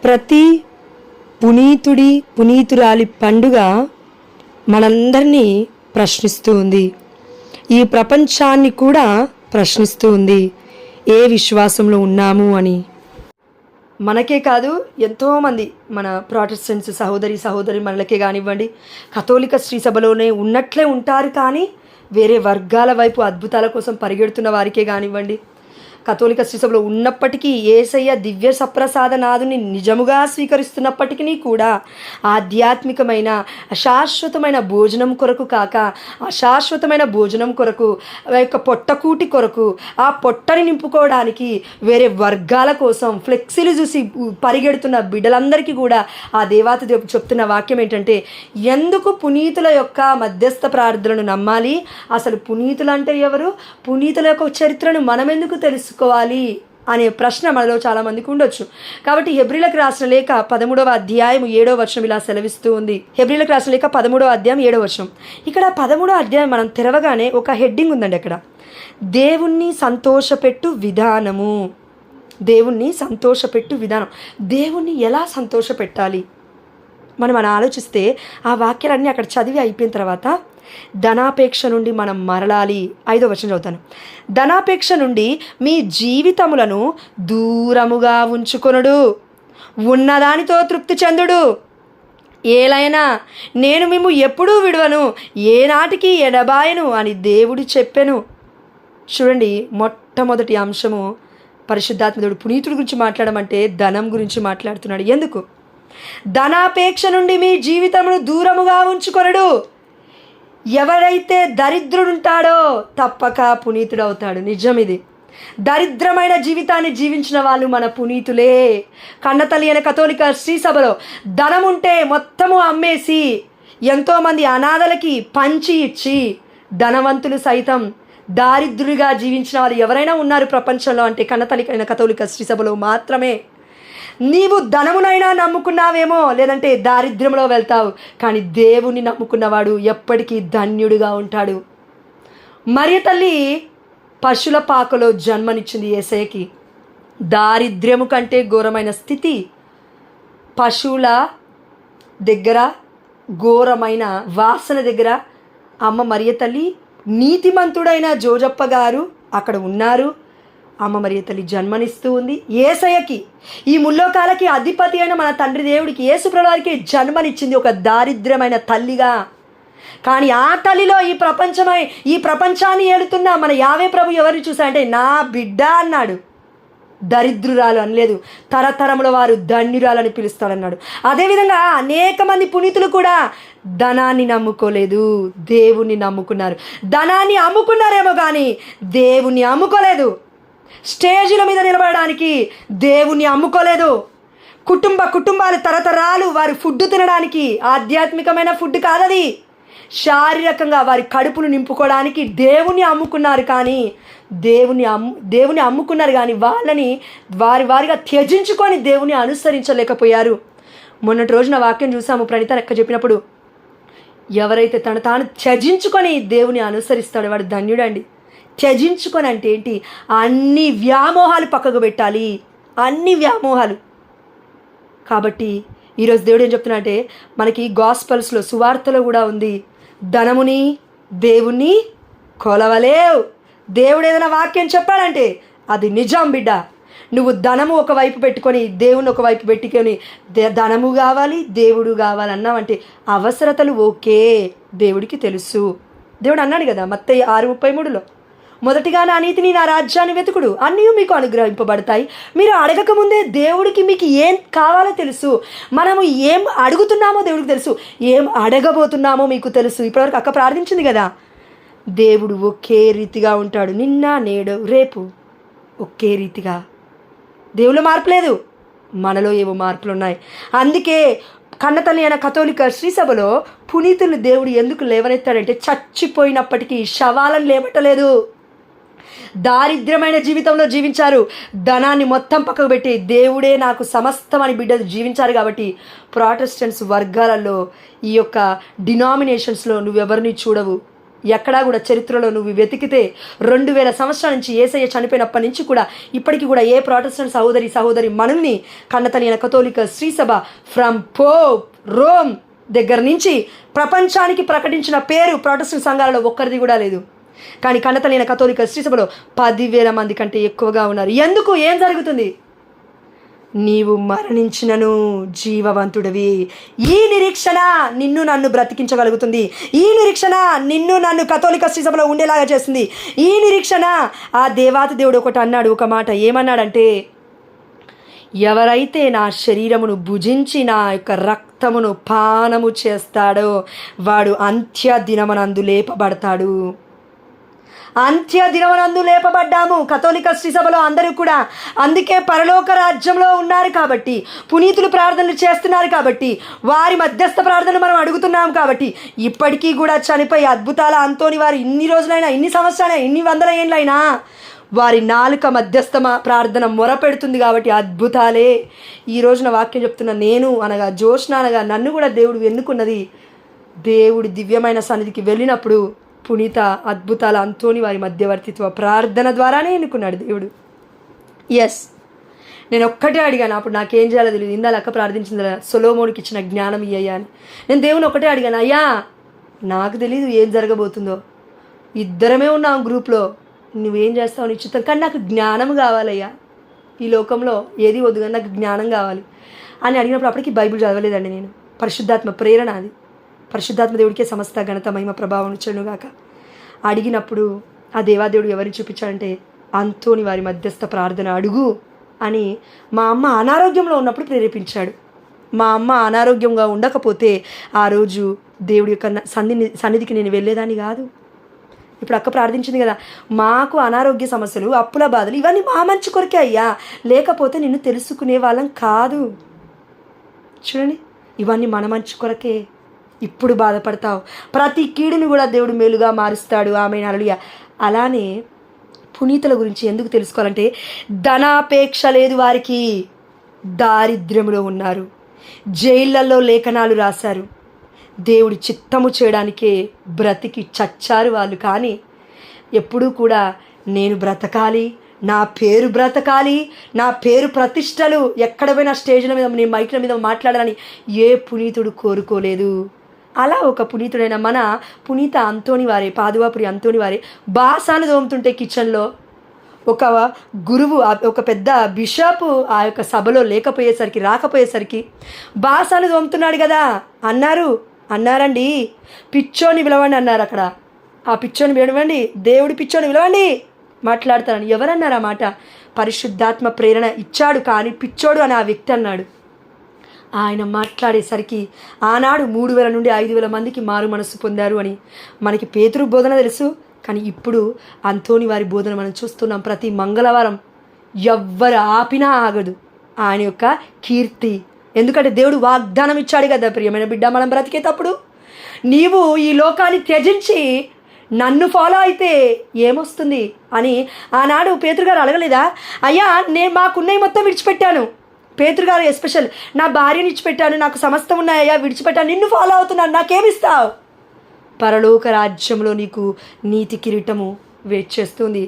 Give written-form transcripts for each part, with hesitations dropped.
ప్రతి పునీతురాలి పండుగ మనందరినీ ప్రశ్నిస్తూ ఉంది. ఈ ప్రపంచాన్ని కూడా ప్రశ్నిస్తూ ఉంది, ఏ విశ్వాసంలో ఉన్నాము అని. మనకే కాదు, ఎంతోమంది మన ప్రొటెస్టెంట్స్ సహోదరి మనలకే కానివ్వండి, కథోలిక శ్రీ సభలోనే ఉన్నట్లే ఉంటారు, కానీ వేరే వర్గాల వైపు అద్భుతాల కోసం పరిగెడుతున్న వారికే కానివ్వండి, కథోలిక శ్రీసభలో ఉన్నప్పటికీ యేసయ్య దివ్య సప్రసాదనాథుని నిజముగా స్వీకరిస్తున్నప్పటికీ కూడా ఆధ్యాత్మికమైన అశాశ్వతమైన భోజనం కొరకు కాక, అశాశ్వతమైన భోజనం కొరకు, యొక్క పొట్టకూటి కొరకు, ఆ పొట్టని నింపుకోవడానికి వేరే వర్గాల కోసం ఫ్లెక్సీలు చూసి పరిగెడుతున్న బిడ్డలందరికీ కూడా ఆ దేవాతి చెప్తున్న వాక్యం ఏంటంటే, ఎందుకు పునీతుల యొక్క మధ్యస్థ ప్రార్థనను నమ్మాలి? అసలు పునీతులు అంటే ఎవరు? పునీతుల యొక్క చరిత్రను మనం ఎందుకు తెలుసుకోవాలి అనే ప్రశ్న మనలో చాలామందికి ఉండొచ్చు. కాబట్టి హెబ్రీలకు రాసిన లేఖ 13వ అధ్యాయం 7వ వచనం ఇలా సెలవిస్తూ ఉంది. హెబ్రీలకు రాసిన లేఖ 13వ అధ్యాయం 7వ వచనం. ఇక్కడ 13వ అధ్యాయం మనం తెరవగానే ఒక హెడ్డింగ్ ఉందండి. అక్కడ దేవుణ్ణి సంతోషపెట్టు విధానము. దేవుణ్ణి సంతోషపెట్టు విధానం. దేవుణ్ణి ఎలా సంతోషపెట్టాలి మనం ఆలోచిస్తే, ఆ వాక్యాలన్నీ అక్కడ చదివి అయిపోయిన తర్వాత, ధనాపేక్ష నుండి మనం మరలాలి. 5వ వచనం చదువుతాను. ధనాపేక్ష నుండి మీ జీవితములను దూరముగా ఉంచుకొనుడు, ఉన్నదానితో తృప్తి చెందుడు. ఏలైనా నేను మిమ్ము ఎప్పుడూ విడువను, ఏనాటికి ఎడబాయను అని దేవుడు చెప్పెను. చూడండి, మొట్టమొదటి అంశము పరిశుద్ధాత్మదేవుడు పునీతుడి గురించి మాట్లాడమంటే ధనం గురించి మాట్లాడుతున్నాడు. ఎందుకు? ధనాపేక్ష నుండి మీ జీవితమును దూరముగా ఉంచుకొనుడు. ఎవరైతే దరిద్రుడుంటాడో తప్పక పునీతుడవుతాడు. నిజం ఇది. దరిద్రమైన జీవితాన్ని జీవించిన వాళ్ళు మన పునీతులే. కన్నతల్లి అయిన కథోలిక శ్రీ సభలో ధనం ఉంటే మొత్తము అమ్మేసి ఎంతోమంది అనాథలకి పంచి ఇచ్చి, ధనవంతులు సైతం దారిద్రుడిగా జీవించిన వాళ్ళు ఎవరైనా ఉన్నారు ప్రపంచంలో అంటే కన్నతల్లి అయిన కథోలిక శ్రీ సభలో మాత్రమే. నీవు ధనమునైనా నమ్ముకున్నావేమో, లేదంటే దారిద్ర్యంలో వెళ్తావు, కానీ దేవుని నమ్ముకున్నవాడు ఎప్పటికీ ధన్యుడిగా ఉంటాడు. మరియ తల్లి పశుల పాకలో జన్మనిచ్చింది యేసయ్యకి. దారిద్ర్యము కంటే ఘోరమైన స్థితి పశువుల దగ్గర, ఘోరమైన వాసన దగ్గర అమ్మ మరియ తల్లి, నీతిమంతుడైన జోజప్ప గారు అక్కడ ఉన్నారు. అమ్మ మరియ తల్లి జన్మనిస్తూ ఉంది యేసయ్యకి. ఈ ముల్లోకాలకి అధిపతి అయిన మన తండ్రి దేవుడికి, యేసు ప్రభువారికి జన్మనిచ్చింది ఒక దారిద్ర్యమైన తల్లిగా. కానీ ఆ తల్లిలో ఈ ప్రపంచాన్ని ఏలుతున్న మన యావే ప్రభు ఎవరిని చూశాడంటే, నా బిడ్డ అన్నాడు. దరిద్రురాలు అనలేదు, తరతరముల వారు ధన్యురాలని పిలుస్తాడన్నాడు. అదేవిధంగా అనేక మంది పునీతులు కూడా ధనాన్ని నమ్ముకోలేదు, దేవుణ్ణి నమ్ముకున్నారు. ధనాన్ని అమ్ముకున్నారేమో కానీ దేవుణ్ణి అమ్ముకోలేదు. స్టేజీల మీద నిలబడడానికి దేవుణ్ణి అమ్ముకోలేదు. కుటుంబాలు తరతరాలు వారి ఫుడ్ తినడానికి, ఆధ్యాత్మికమైన ఫుడ్ కాదది, శారీరకంగా వారి కడుపును నింపుకోవడానికి దేవుణ్ణి అమ్ముకున్నారు. కానీ దేవుని అమ్ముకున్నారు కానీ వాళ్ళని వారిగా త్యజించుకొని దేవుని అనుసరించలేకపోయారు. మొన్నటి రోజున వాక్యం చూసాము, ప్రణీత అక్క చెప్పినప్పుడు, ఎవరైతే తాను త్యజించుకొని దేవుని అనుసరిస్తాడో వాడు ధన్యుడండి. త్యజించుకొని అంటే ఏంటి? అన్ని వ్యామోహాలు పక్కకు పెట్టాలి, అన్ని వ్యామోహాలు. కాబట్టి ఈరోజు దేవుడు ఏం చెప్తున్నా అంటే, మనకి గాస్పల్స్లో సువార్తలో కూడా ఉంది, ధనముని దేవుణ్ణి కొలవలేవు. దేవుడు ఏదైనా వాక్యం చెప్పాడంటే అది నిజం బిడ్డ. నువ్వు ధనము ఒకవైపు పెట్టుకొని దేవుని ఒకవైపు పెట్టుకొని ధనము కావాలి దేవుడు కావాలన్నావంటే అవసరతలు ఓకే, దేవుడికి తెలుసు. దేవుడు అన్నాడు కదా మత్తయి 6:33లో, మొదటిగా నా నీతిని నా రాజ్యాన్ని వెతుకుడు, అన్నీ మీకు అనుగ్రహింపబడతాయి. మీరు అడగకముందే దేవుడికి మీకు ఏం కావాలో తెలుసు. మనము ఏం అడుగుతున్నామో దేవుడికి తెలుసు, ఏం అడగబోతున్నామో మీకు తెలుసు. ఇప్పటివరకు అక్క ప్రార్థించింది కదా, దేవుడు ఒకే రీతిగా ఉంటాడు, నిన్న నేడు రేపు ఒకే రీతిగా. దేవులో మార్పు లేదు, మనలో ఏవో మార్పులు ఉన్నాయి. అందుకే కన్నతల్లి అయిన కథోలిక శ్రీసభలో పునీతులు దేవుడు ఎందుకు లేవనెత్తాడంటే, చచ్చిపోయినప్పటికీ శవాలను లేవటలేదు. దారిద్ర్యమైన జీవితంలో జీవించారు, ధనాన్ని మొత్తం పక్కకు పెట్టి దేవుడే నాకు సమస్తం అని బిడ్డలు జీవించారు. కాబట్టి ప్రొటెస్టెంట్స్ వర్గాలలో, ఈ యొక్క డినామినేషన్స్లో నువ్వెవరిని చూడవు. ఎక్కడా కూడా చరిత్రలో నువ్వు వెతికితే 2000 సంవత్సరాల నుంచి యేసయ్య చనిపోయినప్పటి నుంచి కూడా ఇప్పటికీ కూడా ఏ ప్రొటెస్టెంట్ సహోదరి మనల్ని కన్నతల్లి అయిన కథోలిక శ్రీసభ ఫ్రమ్ పోప్ రోమ్ దగ్గర నుంచి ప్రపంచానికి ప్రకటించిన పేరు ప్రొటెస్టెంట్ సంఘాలలో ఒక్కరిది కూడా లేదు. కానీ కన్నతల్లి అయిన కథోలిక శ్రీసభలో 10,000 మంది కంటే ఎక్కువగా ఉన్నారు. ఎందుకు? ఏం జరుగుతుంది? నీవు మరణించినను జీవవంతుడివి. ఈ నిరీక్షణ నిన్ను నన్ను బ్రతికించగలుగుతుంది. ఈ నిరీక్షణ నిన్ను నన్ను కథోలిక శ్రీసభలో ఉండేలాగా చేస్తుంది. ఈ నిరీక్షణ ఆ దేవాతి దేవుడు ఒకటి అన్నాడు, ఒక మాట ఏమన్నాడంటే, ఎవరైతే నా శరీరమును భుజించి నా యొక్క రక్తమును పానము చేస్తాడో వాడు అంత్య దినమనందు లేపబడతాడు. అంత్య దినమనందు లేపబడ్డాము కథోలిక శ్రీసభలో అందరూ కూడా. అందుకే పరలోక రాజ్యంలో ఉన్నారు కాబట్టి, పునీతులు ప్రార్థనలు చేస్తున్నారు కాబట్టి, వారి మధ్యస్థ ప్రార్థనలు మనం అడుగుతున్నాం కాబట్టి, ఇప్పటికీ కూడా చనిపోయి అద్భుతాల అంతోని వారు ఇన్ని రోజులైనా, ఇన్ని సంవత్సరాలైనా, ఇన్ని వందల ఏండ్లైనా వారి నాలుక మధ్యస్థ ప్రార్థన మొరపెడుతుంది కాబట్టి అద్భుతాలే. ఈ రోజున వాక్యం చెప్తున్న నేను అనగా జోష్న అనగా నన్ను కూడా దేవుడు ఎన్నుకున్నది. దేవుడి దివ్యమైన సన్నిధికి వెళ్ళినప్పుడు పునీత అద్భుతాల అంతోని వారి మధ్యవర్తిత్వ ప్రార్థన ద్వారానే ఎన్నుకున్నాడు దేవుడు. ఎస్, నేను ఒక్కటే అడిగాను, అప్పుడు నాకేం చేయాలో తెలియదు. ఇందా లెక్క ప్రార్థించింది సొలొమోనుకి ఇచ్చిన జ్ఞానం ఇయ్యా అని. నేను దేవుని ఒకటే అడిగాను, అయ్యా నాకు తెలీదు ఏం జరగబోతుందో, ఇద్దరమే ఉన్నాం గ్రూప్లో, నువ్వేం చేస్తావు నిశ్చితం, కానీ నాకు జ్ఞానం కావాలయ్యా, ఈ లోకంలో ఏది వద్దు కానీ నాకు జ్ఞానం కావాలి అని అడిగినప్పుడు అప్పటికి బైబిల్ చదవలేదండి నేను. పరిశుద్ధాత్మ ప్రేరణ అది. పరిశుద్ధాత్మ దేవుడికే సమస్త ఘనత మహిమ ప్రభావం చెడుగాక. అడిగినప్పుడు ఆ దేవాదేవుడు ఎవరిని చూపించాడంటే అంతోని వారి మధ్యస్థ ప్రార్థన అడుగు అని మా అమ్మ అనారోగ్యంలో ఉన్నప్పుడు ప్రేరేపించాడు. మా అమ్మ అనారోగ్యంగా ఉండకపోతే ఆ రోజు దేవుడి యొక్క సన్నిధికి నేను వెళ్ళేదాన్ని కాదు. ఇప్పుడు అక్క ప్రార్థించింది కదా, మాకు అనారోగ్య సమస్యలు, అప్పుల బాధలు ఇవన్నీ మా మంచి కొరకే అయ్యా, లేకపోతే నిన్ను తెలుసుకునే వాళ్ళం కాదు. చూడండి, ఇవన్నీ మన మంచి కొరకే. ఇప్పుడు బాధపడతావు, ప్రతి కీడుని కూడా దేవుడు మేలుగా మారుస్తాడు. ఆమె హల్లెలూయా. అలానే పునీతుల గురించి ఎందుకు తెలుసుకోవాలంటే, ధనాపేక్ష లేదు వారికి, దారిద్ర్యంలో ఉన్నారు, జైళ్ళల్లో లేఖనాలు రాశారు, దేవుడి చిత్తము చేయడానికే బ్రతికి చచ్చారు వాళ్ళు. కానీ ఎప్పుడూ కూడా నేను బ్రతకాలి, నా పేరు బ్రతకాలి, నా పేరు ప్రతిష్టలు ఎక్కడ పోయినా స్టేజ్ల మీద, నేను మైక్ల మీద మాట్లాడాలని ఏ పునీతుడు కోరుకోలేదు. అలా ఒక పునీతుడైన మన పునీత అంతోని వారే, పాదువాపురి అంతోని వారే బాసాను దోముతుంటే కిచెన్లో ఒక గురువు, ఒక పెద్ద బిషప్ ఆ యొక్క సభలో రాకపోయేసరికి బాసాను దోముతున్నాడు కదా అన్నారండి, పిచ్చోని పిలవండి అన్నారు. అక్కడ ఆ పిచ్చోని పిలవండి, దేవుడి పిచ్చోని పిలవండి మాట్లాడతారని ఎవరన్నారు ఆ మాట? పరిశుద్ధాత్మ ప్రేరణ ఇచ్చాడు కానీ పిచ్చోడు అని ఆ వ్యక్తి అన్నాడు. ఆయన మాట్లాడేసరికి ఆనాడు 3,000 నుండి 5,000 మందికి మారు మనస్సు పొందారు అని మనకి పేతురు బోధన తెలుసు. కానీ ఇప్పుడు అంతోని వారి బోధన మనం చూస్తున్నాం. ప్రతి మంగళవారం ఎవ్వరు ఆపినా ఆగదు ఆయన యొక్క కీర్తి. ఎందుకంటే దేవుడు వాగ్దానం ఇచ్చాడు కదా, ప్రియమైన బిడ్డ, మనం బ్రతికేటప్పుడు నీవు ఈ లోకాన్ని త్యజించి నన్ను ఫాలో అయితే ఏమొస్తుంది అని ఆనాడు పేతురు గారు అడగలేదా? అయ్యా నేను మాకున్నవి మొత్తం విడిచిపెట్టాను, పేతురు గారు ఎస్పెషల్, నా భార్యని విడిచిపెట్టాను, నాకు సమస్తం ఉన్నాయా విడిచిపెట్టాను, నిన్ను ఫాలో అవుతున్నాను, నాకేమిస్తావు? పరలోక రాజ్యంలో నీకు నీతి కిరీటము వెయిట్ చేస్తుంది.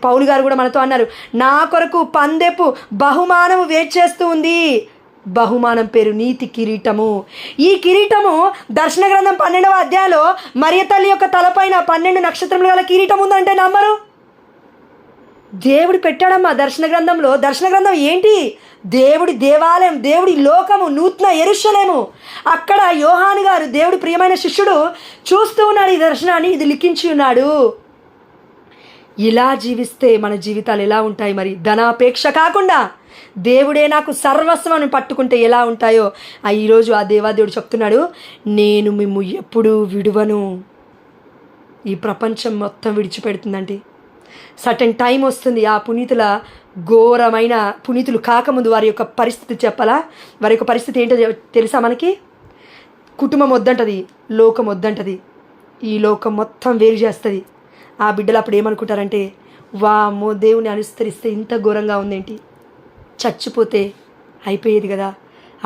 పౌలు గారు కూడా మనతో అన్నారు, నా కొరకు పందెపు బహుమానము వెయిట్ చేస్తూ ఉంది. బహుమానం పేరు నీతి కిరీటము. ఈ కిరీటము దర్శన గ్రంథం 12వ అధ్యాయంలో మరియ తల్లి యొక్క తలపైన 12 నక్షత్రములు గల కిరీటం ఉందంటే నమ్మరు. దేవుడు పెట్టాడమ్మా దర్శన గ్రంథంలో. దర్శన గ్రంథం ఏంటి? దేవుడి దేవాలయం, దేవుడి లోకము, నూతన యెరూషలేము. అక్కడ యోహాను గారు, దేవుడి ప్రియమైన శిష్యుడు, చూస్తూ ఉన్నాడు ఈ దర్శనాన్ని, ఇది లిఖించి ఉన్నాడు. ఇలా జీవిస్తే మన జీవితాలు ఎలా ఉంటాయి మరి? ధనాపేక్ష కాకుండా దేవుడే నాకు సర్వస్వం పట్టుకుంటే ఎలా ఉంటాయో ఈరోజు ఆ దేవాదేవుడు చెప్తున్నాడు, నేను మిమ్ము ఎప్పుడూ విడువను. ఈ ప్రపంచం మొత్తం విడిచిపెడుతుందండి. సర్టెన్ టైం వస్తుంది. ఆ పునీతుల ఘోరమైన, పునీతులు కాకముందు వారి యొక్క పరిస్థితి చెప్పాలా? వారి యొక్క పరిస్థితి ఏంటో తెలుసా మనకి? కుటుంబం వద్దంటది, లోకం వద్దంటది, ఈ లోకం మొత్తం వేరు చేస్తుంది. ఆ బిడ్డలు అప్పుడు ఏమనుకుంటారంటే, వామ్మో దేవుని అనుసరిస్తే ఇంత ఘోరంగా ఉందేంటి, చచ్చిపోతే అయిపోయేది కదా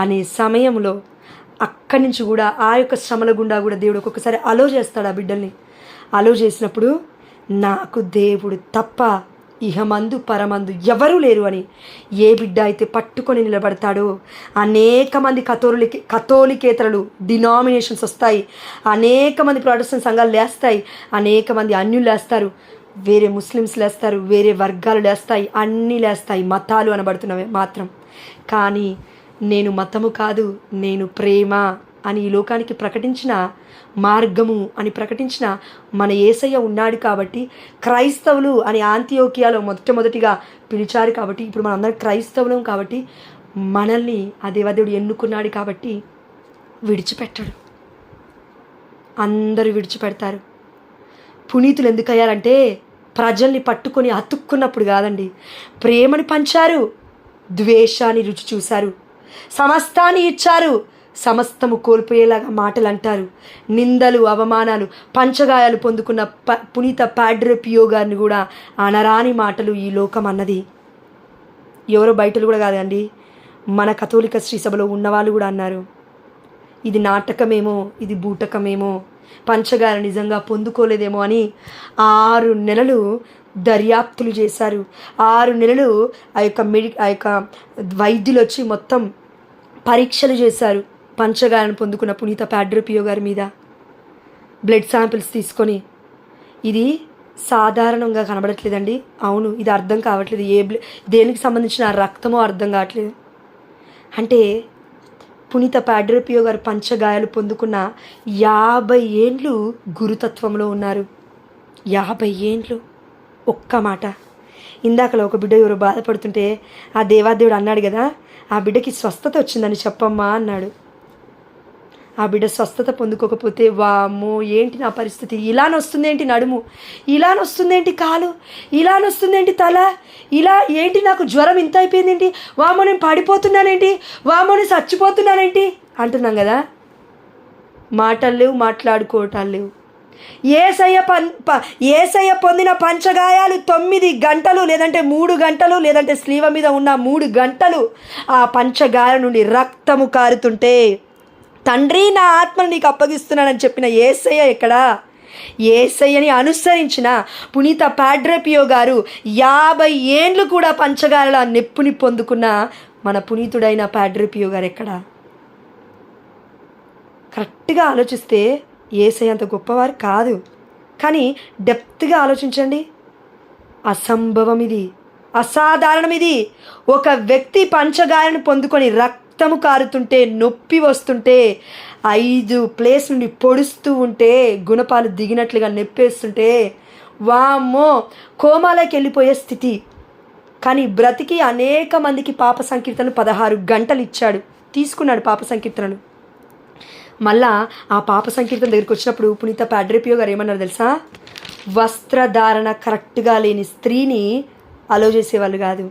అనే సమయంలో అక్కడి నుంచి కూడా ఆ యొక్క శ్రమల గుండా కూడా దేవుడు ఒక్కొక్కసారి అలో చేస్తాడు ఆ బిడ్డల్ని. అలో చేసినప్పుడు నాకు దేవుడు తప్ప ఇహమందు పరమందు ఎవరూ లేరు అని ఏ బిడ్డ అయితే పట్టుకొని నిలబడతాడో, అనేక మంది కథోలికేతరులు డినామినేషన్స్ వస్తాయి, అనేక మంది ప్రొటెస్టెంట్ సంఘాలు లేస్తాయి, అనేక మంది అన్యులు లేస్తారు, వేరే ముస్లిమ్స్ లేస్తారు, వేరే వర్గాలు లేస్తాయి, అన్నీ లేస్తాయి, మతాలు అనబడుతున్నవి మాత్రం. కానీ నేను మతము కాదు, నేను ప్రేమ అని ఈ లోకానికి ప్రకటించిన, మార్గము అని ప్రకటించిన మన యేసయ్య ఉన్నాడు కాబట్టి, క్రైస్తవులు అని ఆంతియోకియాలో మొట్టమొదటిగా పిలిచారు కాబట్టి, ఇప్పుడు మనందరం క్రైస్తవులం కాబట్టి, మనల్ని ఆ దేవదేవుడు ఎన్నుకున్నాడు కాబట్టి విడిచిపెట్టడు. అందరూ విడిచిపెడతారు. పునీతులు ఎందుకయ్యారంటే ప్రజల్ని పట్టుకొని అతుక్కున్నప్పుడు కాదండి, ప్రేమని పంచారు, ద్వేషాన్ని రుచి చూశారు, సమస్తాన్ని ఇచ్చారు, సమస్తము కోల్పోయేలాగా మాటలు అంటారు, నిందలు అవమానాలు పంచగాయాలు పొందుకున్న పునీత పాడ్రే పియో గారిని కూడా అనరాని మాటలు ఈ లోకం అన్నది. ఎవరో బయటలు కూడా కాదండి, మన కథోలిక శ్రీ సభలో ఉన్నవాళ్ళు కూడా అన్నారు, ఇది నాటకమేమో, ఇది బూటకమేమో, పంచగాయాలు నిజంగా పొందుకోలేదేమో అని 6 నెలలు దర్యాప్తులు చేశారు. 6 నెలలు ఆ యొక్క వైద్యులు వచ్చి మొత్తం పరీక్షలు చేశారు. పంచగాయాలను పొందుకున్న పునీత పాడ్రే పియో గారి మీద బ్లడ్ శాంపిల్స్ తీసుకొని, ఇది సాధారణంగా కనబడట్లేదండి, అవును ఇది అర్థం కావట్లేదు, దేనికి సంబంధించిన రక్తమో అర్థం కావట్లేదు అంటే, పునీత పాడ్రే పియో గారు పంచగాయాలు పొందుకున్న 50 ఏండ్లు గురుతత్వంలో ఉన్నారు. 50 ఏండ్లు. ఒక్క మాట, ఇందాకలో ఒక బిడ్డ ఎవరో బాధపడుతుంటే ఆ దేవాదేవుడు అన్నాడు కదా, ఆ బిడ్డకి స్వస్థత వచ్చిందని చెప్పమ్మా అన్నాడు. ఆ బిడ్డ స్వస్థత పొందుకోకపోతే, వామ్మో ఏంటి నా పరిస్థితి, ఇలా నొస్తుందేంటి నడుము, ఇలా నొస్తుందేంటి కాలు, ఇలా నొస్తుందేంటి తల, ఇలా ఏంటి నాకు జ్వరం ఇంత అయిపోయిందేంటి, వామ్మో నేను పడిపోతున్నానేంటి, వామ్మో నేను చచ్చిపోతున్నానేంటి అంటున్నాం కదా. మాటలు లేవు, మాట్లాడుకోవటాలు లేవు. యేసయ్య పొందిన పంచగాయాలు 9 గంటలు లేదంటే 3 గంటలు లేదంటే స్లీవ మీద ఉన్న 3 గంటలు ఆ పంచగాయాల నుండి రక్తము కారుతుంటే, తండ్రి నా ఆత్మను నీకు అప్పగిస్తున్నానని చెప్పిన యేసయ్య ఎక్కడా? యేసయ్యని అనుసరించిన పునీత పాడ్రే పియో గారు 50 ఏండ్లు కూడా పంచగాయాల నొప్పిని పొందుకున్న మన పునీతుడైన పాడ్రే పియో గారు ఎక్కడా? కరెక్ట్గా ఆలోచిస్తే యేసయ్య అంత గొప్పవారు కాదు, కానీ డెప్త్గా ఆలోచించండి, అసంభవం ఇది, అసాధారణం ఇది. ఒక వ్యక్తి పంచగాయాలను పొందుకొని రక్తము కారుతుంటే, నొప్పి వస్తుంటే, 5 ప్లేస్ నుండి పొడుస్తూ ఉంటే, గుణపాలు దిగినట్లుగా నొప్పేస్తుంటే, వామ్మో కోమాలోకి వెళ్ళిపోయే స్థితి. కానీ బ్రతికి అనేక మందికి పాప సంకీర్తనలు 16 గంటలు ఇచ్చాడు, తీసుకున్నాడు పాప సంకీర్తనలు. మళ్ళా ఆ పాప సంకీర్తన దగ్గరికి వచ్చినప్పుడు పునీత పాడ్రే పియో గారు ఏమన్నారు తెలుసా? వస్త్రధారణ కరెక్ట్గా లేని స్త్రీని అలో చేసేవాళ్ళు కాదు,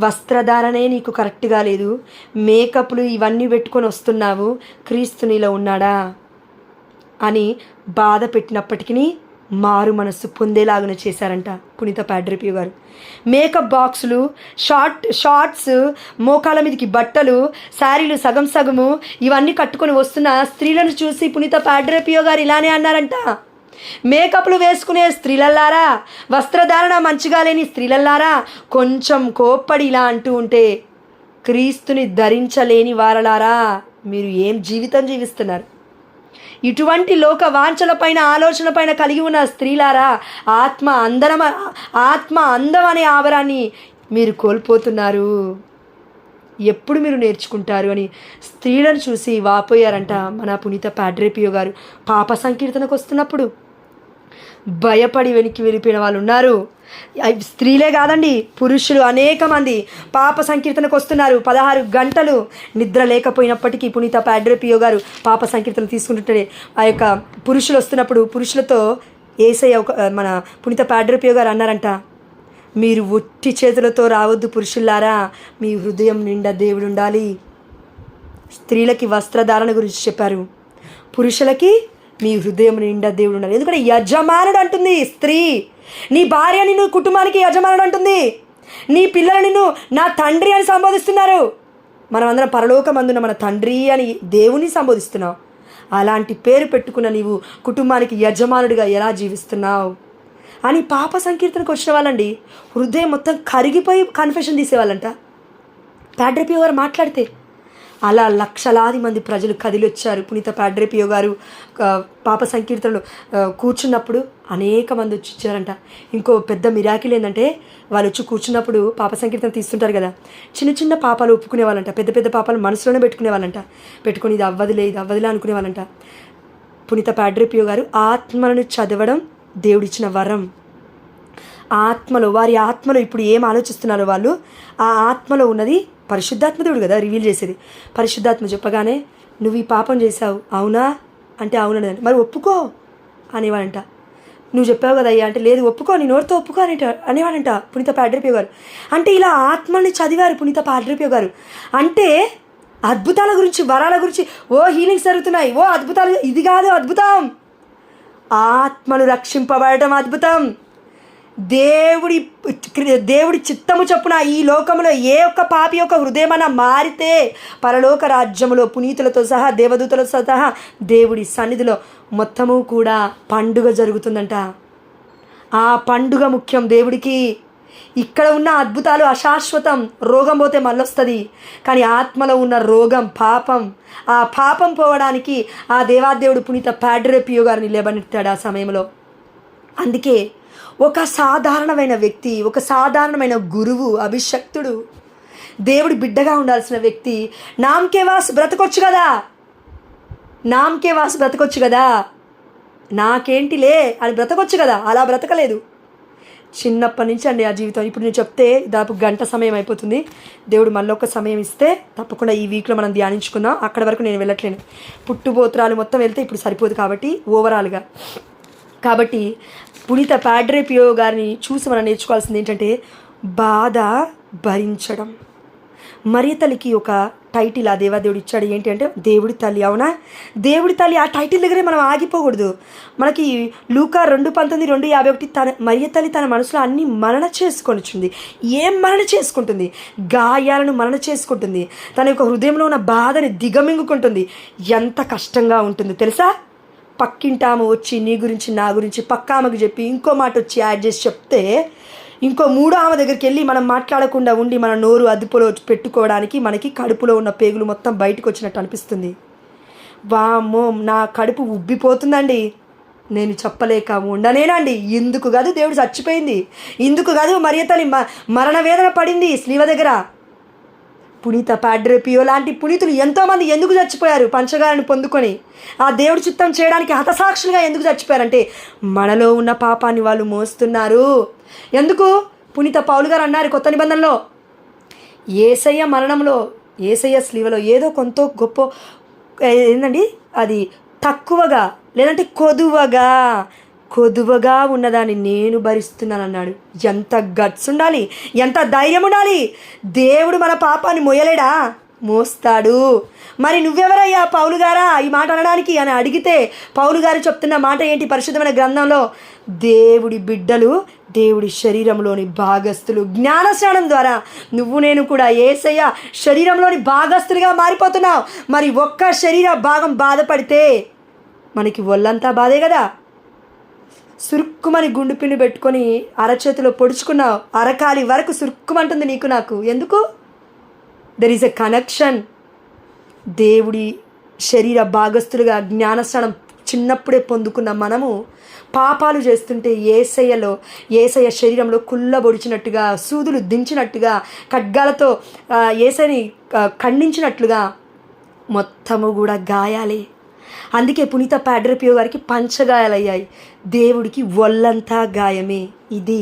వస్త్రధారణే నీకు కరెక్ట్గా లేదు, మేకప్లు ఇవన్నీ పెట్టుకొని వస్తున్నావు, క్రీస్తు నీలో ఉన్నాడా అని బాధ పెట్టినప్పటికీ మారు మనస్సు పొందేలాగా చేశారంట పునీత పాడ్రే పియో గారు. మేకప్ బాక్సులు, షార్ట్స్, మోకాల మీదకి బట్టలు, శారీలు సగం సగము ఇవన్నీ కట్టుకొని వస్తున్న స్త్రీలను చూసి పునీత పాడ్రే పియో గారు ఇలానే అన్నారంట, మేకప్లు వేసుకునే స్త్రీలల్లారా, వస్త్రధారణ మంచిగా లేని స్త్రీలల్లారా, కొంచెం కోప్పడి ఇలా అంటూ ఉంటే, క్రీస్తుని ధరించలేని వారలారా మీరు ఏం జీవితం జీవిస్తున్నారు? ఇటువంటి లోక వాంఛలపైన ఆలోచనపైన కలిగి ఉన్న స్త్రీలారా, ఆత్మ అందం అనే ఆవరాన్ని మీరు కోల్పోతున్నారు, ఎప్పుడు మీరు నేర్చుకుంటారు అని స్త్రీలను చూసి వాపోయారంట మన పునీత పాడ్రే పియో గారు. పాప సంకీర్తనకు వస్తున్నప్పుడు భయపడి వెనక్కి వెళ్ళిపోయిన వాళ్ళు ఉన్నారు. స్త్రీలే కాదండి, పురుషులు అనేక మంది పాప సంకీర్తనకు వస్తున్నారు. 16 గంటలు నిద్ర లేకపోయినప్పటికీ పునీత పాడ్రే పియో గారు పాప సంకీర్తన తీసుకుంటుంటే, ఆ యొక్క పురుషులు వస్తున్నప్పుడు పురుషులతో యేసయ్య మన పునీత పాడ్రే పియో గారు అన్నారంట, మీరు ఒట్టి చేతులతో రావద్దు పురుషుల్లారా, మీ హృదయం నిండా దేవుడు ఉండాలి. స్త్రీలకి వస్త్రధారణ గురించి చెప్పారు, పురుషులకి మీ హృదయం నిండా దేవుడు ఉండాలి. ఎందుకంటే యజమానుడు అంటుంది స్త్రీ, నీ భార్య నిన్ను కుటుంబానికి యజమానుడు అంటుంది, నీ పిల్లలు నిన్ను నా తండ్రి అని సంబోధిస్తున్నారు. మనమందరం పరలోకమందున మన తండ్రి అని దేవుని సంబోధిస్తున్నావు. అలాంటి పేరు పెట్టుకున్న నీవు కుటుంబానికి యజమానుడిగా ఎలా జీవిస్తున్నావు అని పాప సంకీర్తనకు వచ్చిన వాళ్ళండి హృదయం మొత్తం కరిగిపోయి కన్ఫెషన్ తీసేవాళ్ళంట పాడ్రే పియో గారు మాట్లాడితే. అలా లక్షలాది మంది ప్రజలు కదిలి వచ్చారు. పునీత పాడ్రే పియో గారు పాప సంకీర్తనలు కూర్చున్నప్పుడు అనేక మంది వచ్చి ఇచ్చారంట. ఇంకో పెద్ద మిరాకిల్ ఏంటంటే వాళ్ళు వచ్చి కూర్చున్నప్పుడు పాప సంకీర్తన తీస్తుంటారు కదా, చిన్న చిన్న పాపాలు ఒప్పుకునేవాళ్ళంట, పెద్ద పెద్ద పాపాలు మనసులోనే పెట్టుకునేవాళ్ళంట. పెట్టుకుని ఇది అవ్వదులే అనుకునేవాళ్ళంట. పునీత పాడ్రే పియో గారు ఆత్మలను చదవడం దేవుడిచ్చిన వరం. వారి ఆత్మలో ఇప్పుడు ఏం ఆలోచిస్తున్నారో వాళ్ళు, ఆ ఆత్మలో ఉన్నది పరిశుద్ధాత్మ దేవుడు కదా రివీల్ చేసేది. పరిశుద్ధాత్మ చెప్పగానే నువ్వు ఈ పాపం చేశావు, అవునా అంటే అవునని, మరి ఒప్పుకో అనేవాడంట. నువ్వు చెప్పావు కదా అయ్యా అంటే లేదు ఒప్పుకో, నీ నోటితో ఒప్పుకో అనేవాడంట పునీత పాడ్రే పియో గారు. అంటే ఇలా ఆత్మని చదివారు పునీత పాడ్రే పియో గారు. అంటే అద్భుతాల గురించి, వరాల గురించి, ఓ హీలింగ్స్ జరుగుతున్నాయి, ఓ అద్భుతాలు, ఇది కాదు అద్భుతం. ఆత్మలు రక్షింపబడటం అద్భుతం. దేవుడి చిత్తము చొప్పున ఈ లోకంలో ఏ ఒక్క పాపి యొక్క హృదయమన్నా మారితే పరలోక రాజ్యములో పునీతులతో సహా దేవదూతలతో సహా దేవుడి సన్నిధిలో మొత్తము కూడా పండుగ జరుగుతుందంట. ఆ పండుగ ముఖ్యం దేవుడికి. ఇక్కడ ఉన్న అద్భుతాలు అశాశ్వతం, రోగం పోతే మళ్ళొస్తుంది. కానీ ఆత్మలో ఉన్న రోగం పాపం, ఆ పాపం పోవడానికి ఆ దేవాదేవుడు పునీత పాడ్రే పియో గారిని లేబనెత్తాడు ఆ సమయంలో. అందుకే ఒక సాధారణమైన వ్యక్తి, ఒక సాధారణమైన గురువు, అభిషక్తుడు, దేవుడి బిడ్డగా ఉండాల్సిన వ్యక్తి నామకేవాస్ బ్రతకొచ్చు కదా, నాకేంటిలే అని బ్రతకొచ్చు కదా. అలా బ్రతకలేదు. చిన్నప్పటి నుంచి అండి ఆ జీవితం. ఇప్పుడు నేను చెప్తే దాదాపు గంట సమయం అయిపోతుంది. దేవుడు మళ్ళీ ఒక సమయం ఇస్తే తప్పకుండా ఈ వీక్లో మనం ధ్యానించుకుందాం. అక్కడ వరకు నేను వెళ్ళట్లేను. పుట్టుబోత్రాలు మొత్తం వెళ్తే ఇప్పుడు సరిపోదు కాబట్టి ఓవరాల్గా. కాబట్టి పునీత పాడ్రే పియో గారిని చూసి మనం నేర్చుకోవాల్సింది ఏంటంటే బాధ భరించడం. మరియ తల్లికి ఒక టైటిల్ ఆ దేవాదేవుడు ఇచ్చాడు. ఏంటి అంటే దేవుడి తల్లి. అవునా, దేవుడి తల్లి. ఆ టైటిల్ దగ్గరే మనం ఆగిపోకూడదు. మనకి లూకా 2:19, 2:51 మరియ తల్లి తన మనసులో అన్ని మరణ చేసుకొనిచుంది. ఏం మరణ చేసుకుంటుంది? గాయాలను మరణ చేసుకుంటుంది. తన యొక్క హృదయంలో ఉన్న బాధని దిగమింగుకుంటుంది. ఎంత కష్టంగా ఉంటుందో తెలుసా? పక్కింటాము వచ్చి నీ గురించి నా గురించి పక్కామకి చెప్పి ఇంకో మాట వచ్చి యాడ్ చేసి చెప్తే ఇంకో మూడో ఆమె దగ్గరికి వెళ్ళి మనం మాట్లాడకుండా ఉండి మన నోరు అదుపులో పెట్టుకోవడానికి మనకి కడుపులో ఉన్న పేగులు మొత్తం బయటకు వచ్చినట్టు అనిపిస్తుంది. వామ్మో, నా కడుపు ఉబ్బిపోతుందండి, నేను చెప్పలేక ఉండనేనండి. ఇందుకు కాదు దేవుడు చచ్చిపోయింది, ఇందుకు కాదు మరియ తల్లి మరణ వేదన పడింది స్లీవ దగ్గర. పునీత పాడ్రే పియో లాంటి పునీతులు ఎంతోమంది ఎందుకు చచ్చిపోయారు? పంచగాలను పొందుకొని ఆ దేవుడి చిత్తం చేయడానికి హతసాక్షులుగా ఎందుకు చచ్చిపోయారంటే మనలో ఉన్న పాపాన్ని వాళ్ళు మోస్తున్నారు. ఎందుకు? పునీత పౌలు గారు అన్నారు కొత్త నిబంధనలో, యేసయ్య మరణంలో, యేసయ్య స్లీవలో ఏదో కొంత గొప్ప ఏందండి అది తక్కువగా లేదంటే కొదువగా ఉన్నదాన్ని నేను భరిస్తున్నానన్నాడు. ఎంత గట్స్ ఉండాలి, ఎంత ధైర్యం ఉండాలి. దేవుడు మన పాపాన్ని మోయలేడా? మోస్తాడు. మరి నువ్వెవరయ్యా పౌలు గారా ఈ మాట అనడానికి అని అడిగితే పౌలు గారు చెప్తున్న మాట ఏంటి? పరిశుద్ధమైన గ్రంథంలో దేవుడి బిడ్డలు, దేవుడి శరీరంలోని భాగస్తులు. జ్ఞానస్నానం ద్వారా నువ్వు నేను కూడా యేసయ్య శరీరంలోని భాగస్తులుగా మారిపోతున్నావు. మరి ఒక్క శరీర భాగం బాధపడితే మనకి ఒళ్ళంతా బాధే కదా. సురుక్కుమని గుండు పిండి పెట్టుకొని అరచేతిలో పొడుచుకున్నావు, అరకాలి వరకు సురుక్కుమంటుంది నీకు నాకు. ఎందుకు? There is a connection. దేవుడి శరీర భాగస్తులుగా జ్ఞానస్నానం చిన్నప్పుడే పొందుకున్న మనము పాపాలు చేస్తుంటే యేసయ్య శరీరంలో కుళ్ళబొడిచినట్టుగా, సూదులు దించినట్టుగా, ఖడ్గాలతో యేసయ్యని ఖండించినట్లుగా మొత్తము కూడా గాయాలే. అందుకే పునీత పాడ్రే పియో గారికి పంచగాయాలయ్యాయి. దేవుడికి ఒళ్ళంతా గాయమే. ఇది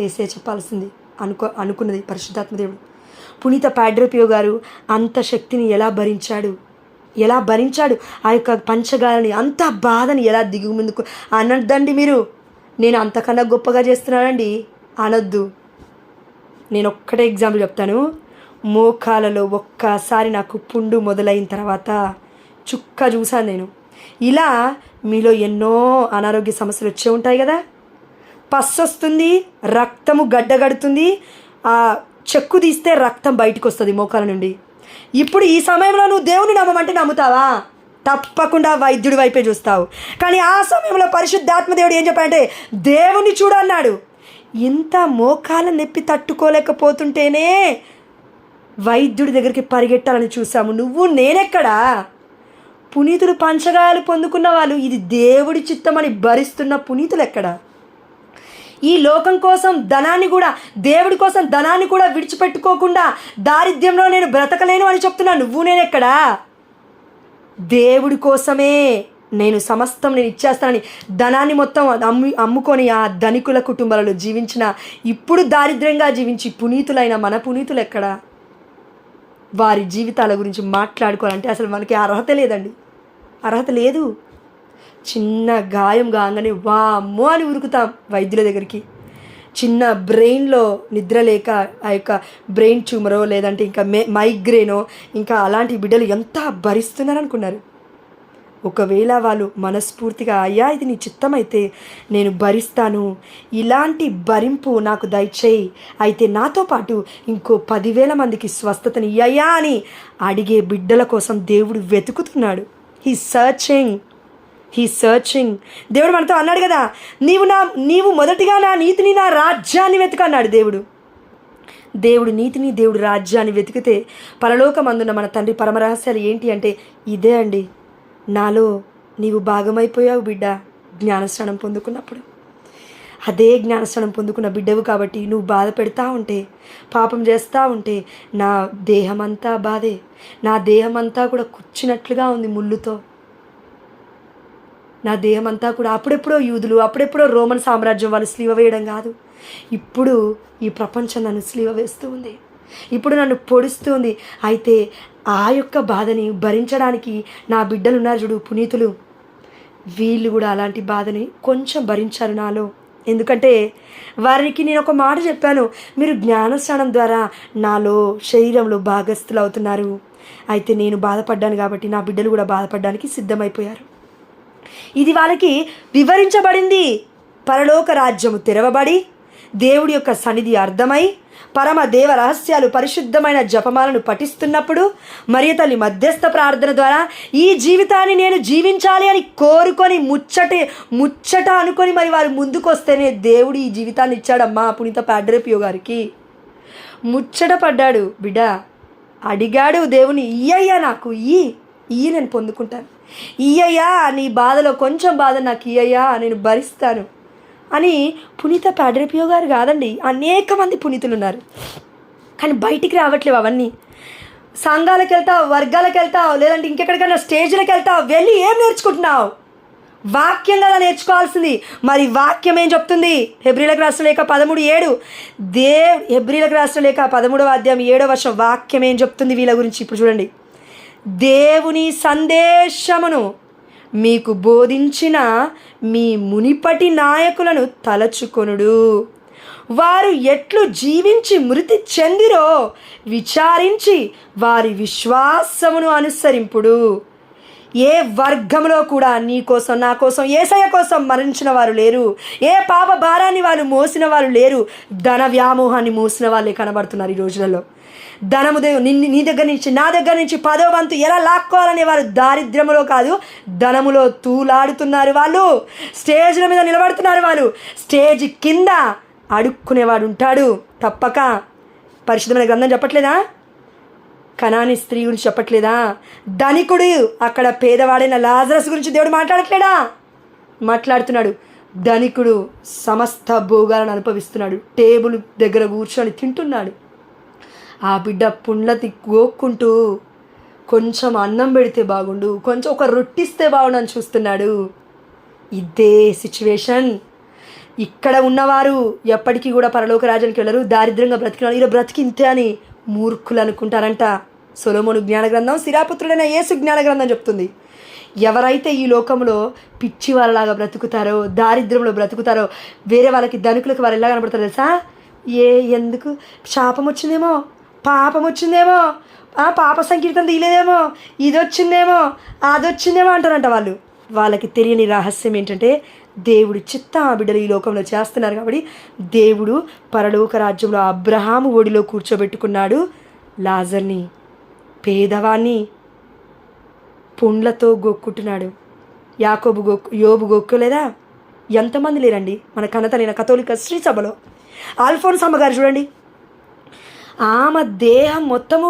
యేసయ్య చెప్పాల్సింది అనుకున్నది పరిశుద్ధాత్మ దేవుడు. పునీత పాడ్రే పియో గారు అంత శక్తిని ఎలా భరించాడు? ఆ యొక్క పంచగాయాలని, అంత బాధని ఎలా ముందుకు అనొద్దండి మీరు. నేను అంతకన్నా గొప్పగా చేస్తున్నానండి అనొద్దు. నేను ఒక్కటే ఎగ్జాంపుల్ చెప్తాను. మోకాలలో ఒక్కసారి నాకు పుండు మొదలైన తర్వాత చుక్క చూశాను నేను. ఇలా మీలో ఎన్నో అనారోగ్య సమస్యలు వచ్చే ఉంటాయి కదా. పస్సు వస్తుంది, రక్తము గడ్డగడుతుంది, ఆ చెక్కు తీస్తే రక్తం బయటకు వస్తుంది మోకాల నుండి. ఇప్పుడు ఈ సమయంలో నువ్వు దేవుని నమ్మమంటే నమ్ముతావా? తప్పకుండా వైద్యుడి వైపే చూస్తావు. కానీ ఆ సమయంలో పరిశుద్ధాత్మ దేవుడు ఏం చెప్పాడంటే దేవుని చూడు అన్నాడు. ఇంత మోకాల నొప్పి తట్టుకోలేకపోతుంటేనే వైద్యుడి దగ్గరికి పరిగెట్టాలని చూసాము. నువ్వు నేనెక్కడా? పునీతులు పంచగాయాలు పొందుకున్న వాళ్ళు ఇది దేవుడి చిత్తమని భరిస్తున్న పునీతులు ఎక్కడా? ఈ లోకం కోసం ధనాన్ని కూడా, దేవుడి కోసం ధనాన్ని కూడా విడిచిపెట్టుకోకుండా దారిద్ర్యంలో నేను బ్రతకలేను అని చెప్తున్నా. నువ్వు నేనెక్కడా? దేవుడి కోసమే నేను సమస్తం నేను ఇచ్చేస్తానని ధనాన్ని మొత్తం అమ్ముకొని ఆ ధనికుల కుటుంబాలలో జీవించిన, ఇప్పుడు దారిద్ర్యంగా జీవించి పునీతులైన మన పునీతులు ఎక్కడా? వారి జీవితాల గురించి మాట్లాడుకోవాలంటే అసలు మనకి అర్హత లేదండి, అర్హత లేదు. చిన్న గాయం కాగానే వామ్మో అని ఉరుకుతాం వైద్యుల దగ్గరికి. చిన్న బ్రెయిన్లో నిద్ర లేక ఆ యొక్క బ్రెయిన్ ట్యూమరో లేదంటే ఇంకా మైగ్రేనో ఇంకా అలాంటి బిడ్డలు ఎంత భరిస్తున్నారనుకున్నారు. ఒకవేళ వాళ్ళు మనస్ఫూర్తిగా అయ్యా ఇది నీ చిత్తమైతే నేను భరిస్తాను, ఇలాంటి భరింపు నాకు దయచేయి, అయితే నాతో పాటు ఇంకో 10,000 మందికి స్వస్థతని ఇయ్యా అని అడిగే బిడ్డల కోసం దేవుడు వెతుకుతున్నాడు. He searching. దేవుడు మనతో అన్నాడు కదా, నీవు మొదటిగా నా నీతిని నా రాజ్యాన్ని వెతుకన్నాడు దేవుడు నీతిని దేవుడు రాజ్యాన్ని వెతికితే పరలోకమందున్న మన తండ్రి పరమరహస్యాలు ఏంటి అంటే ఇదే అండి. నాలో నీవు భాగమైపోయావు బిడ్డ జ్ఞానస్నానం పొందుకున్నప్పుడు. అదే జ్ఞానస్నానం పొందుకున్న బిడ్డవు కాబట్టి నువ్వు బాధ పెడతా ఉంటే, పాపం చేస్తూ ఉంటే నా దేహమంతా బాధే, నా దేహమంతా కూడా కుచ్చినట్లుగా ఉంది ముళ్ళుతో. నా దేహమంతా కూడా అప్పుడెప్పుడో యూదులు, అప్పుడెప్పుడో రోమన్ సామ్రాజ్యం వాళ్ళు స్లీవ వేయడం కాదు, ఇప్పుడు ఈ ప్రపంచం నన్ను స్లీవ వేస్తూ ఉంది, ఇప్పుడు నన్ను పొడుస్తుంది. అయితే ఆ యొక్క బాధని భరించడానికి నా బిడ్డలు ఉన్నారు చూడు పునీతులు, వీళ్ళు కూడా అలాంటి బాధని కొంచెం భరించారు నాలో. ఎందుకంటే వారికి నేను ఒక మాట చెప్పాను, మీరు జ్ఞానస్నానం ద్వారా నాలో శరీరంలో భాగస్థులు అవుతున్నారు. అయితే నేను బాధపడ్డాను కాబట్టి నా బిడ్డలు కూడా బాధపడడానికి సిద్ధమైపోయారు. ఇది వాళ్ళకి వివరించబడింది. పరలోక రాజ్యము తెరవబడి దేవుడి యొక్క సన్నిధి అర్థమై పరమ దేవ రహస్యాలు పరిశుద్ధమైన జపమాలను పఠిస్తున్నప్పుడు మరియ తల్లి మధ్యస్థ ప్రార్థన ద్వారా ఈ జీవితాన్ని నేను జీవించాలి అని కోరుకొని ముచ్చట అనుకొని మరి వారు ముందుకు వస్తేనే దేవుడు ఈ జీవితాన్ని ఇచ్చాడమ్మా పునీత పాడ్రే పియో గారికి. ముచ్చట పడ్డాడు బిడ్డ, అడిగాడు దేవుని, ఇయ్యయ్యా నాకు ఇయ్యి నేను పొందుకుంటాను, ఇయ్యయ్యా నీ బాధలో కొంచెం బాధ నాకు ఇయ్యయ్యా నేను భరిస్తాను అని. పునీత పాడ్రే పియో గారు కాదండి, అనేక మంది పునీతులు ఉన్నారు, కానీ బయటికి రావట్లేవు అవన్నీ. సంఘాలకు వెళ్తావు, వర్గాలకు వెళ్తావు, లేదంటే ఇంకెక్కడికైనా స్టేజ్లకు వెళ్తావు, వెళ్ళి ఏం నేర్చుకుంటున్నావు? వాక్యం కదా నేర్చుకోవాల్సింది. మరి వాక్యం ఏం చెప్తుంది? హెబ్రీలకు రాసిన లేఖ 13:7 హెబ్రీలకు రాసిన లేఖ 13వ అధ్యాయం 7వ వచనం వాక్యం ఏం చెప్తుంది వీళ్ళ గురించి? ఇప్పుడు చూడండి, దేవుని సందేశమును మీకు బోధించిన మీ మునిపటి నాయకులను తలచుకొనుడు, వారు ఎట్లు జీవించి మృతి చెందిరో విచారించి వారి విశ్వాసమును అనుసరింపుడు. ఏ వర్గంలో కూడా నీ కోసం నా కోసం యేసయ్య కోసం మరణించిన వారు లేరు, ఏ పాప భారాన్ని వాళ్ళు మోసిన వారు లేరు, ధన వ్యామోహాన్ని మోసిన వాళ్ళే కనబడుతున్నారు ఈ రోజులలో. ధనము నీ దగ్గర నుంచి నా దగ్గర నుంచి 10వ వంతు ఎలా లాక్కోవాలనే వారు దారిద్ర్యములో కాదు ధనములో తూలాడుతున్నారు. వాళ్ళు స్టేజ్ల మీద నిలబడుతున్నారు, వాళ్ళు స్టేజ్ కింద అడుక్కునేవాడు ఉంటాడు తప్పక. పరిశుద్ధమైన గ్రంథం చెప్పట్లేదా? కనాని స్త్రీ గురించి చెప్పట్లేదా? ధనికుడు అక్కడ పేదవాడైన లాజరస్ గురించి దేవుడు మాట్లాడట్లేదా? మాట్లాడుతున్నాడు. ధనికుడు సమస్త భోగాలను అనుభవిస్తున్నాడు, టేబుల్ దగ్గర కూర్చొని తింటున్నాడు. ఆ బిడ్డ పుండ్లతి గోక్కుంటూ కొంచెం అన్నం పెడితే బాగుండు, కొంచెం ఒక రొట్టిస్తే బాగుండు అని చూస్తున్నాడు. ఇదే సిచ్యువేషన్. ఇక్కడ ఉన్నవారు ఎప్పటికీ కూడా పరలోక రాజ్యానికి వెళ్ళరు, దారిద్ర్యంగా బ్రతికినారు, ఇలా బ్రతికింతే అని మూర్ఖులు అనుకుంటారంట. సొలొమోను జ్ఞాన గ్రంథం, సిరాపుత్రుడైన యేసు జ్ఞాన గ్రంథం చెప్తుంది. ఎవరైతే ఈ లోకంలో పిచ్చి వాళ్ళలాగా బ్రతుకుతారో, దారిద్ర్యంలో బ్రతుకుతారో, వేరే వాళ్ళకి ధనికులకు వారు ఎలా కనబడతారో తెలుసా? ఎందుకు శాపం వచ్చిందేమో, పాపం వచ్చిందేమో, పాప సంకీర్తన తీయలేదేమో, ఇది వచ్చిందేమో, అది వచ్చిందేమో అంటారంట వాళ్ళు. వాళ్ళకి తెలియని రహస్యం ఏంటంటే దేవుడు చిత్త ఆ బిడ్డలు ఈ లోకంలో చేస్తున్నారు కాబట్టి దేవుడు పరలోక రాజ్యంలో అబ్రహాము ఒడిలో కూర్చోబెట్టుకున్నాడు లాజర్ని. పేదవాణ్ణి పుండ్లతో గొక్కుంటున్నాడు. యోబు గొక్కలేదా? ఎంతమంది లేరండి మన కనతలైన కథోలిక శ్రీ సభలో. ఆల్ఫోన్స్ అమ్మగారు చూడండి, ఆమె దేహం మొత్తము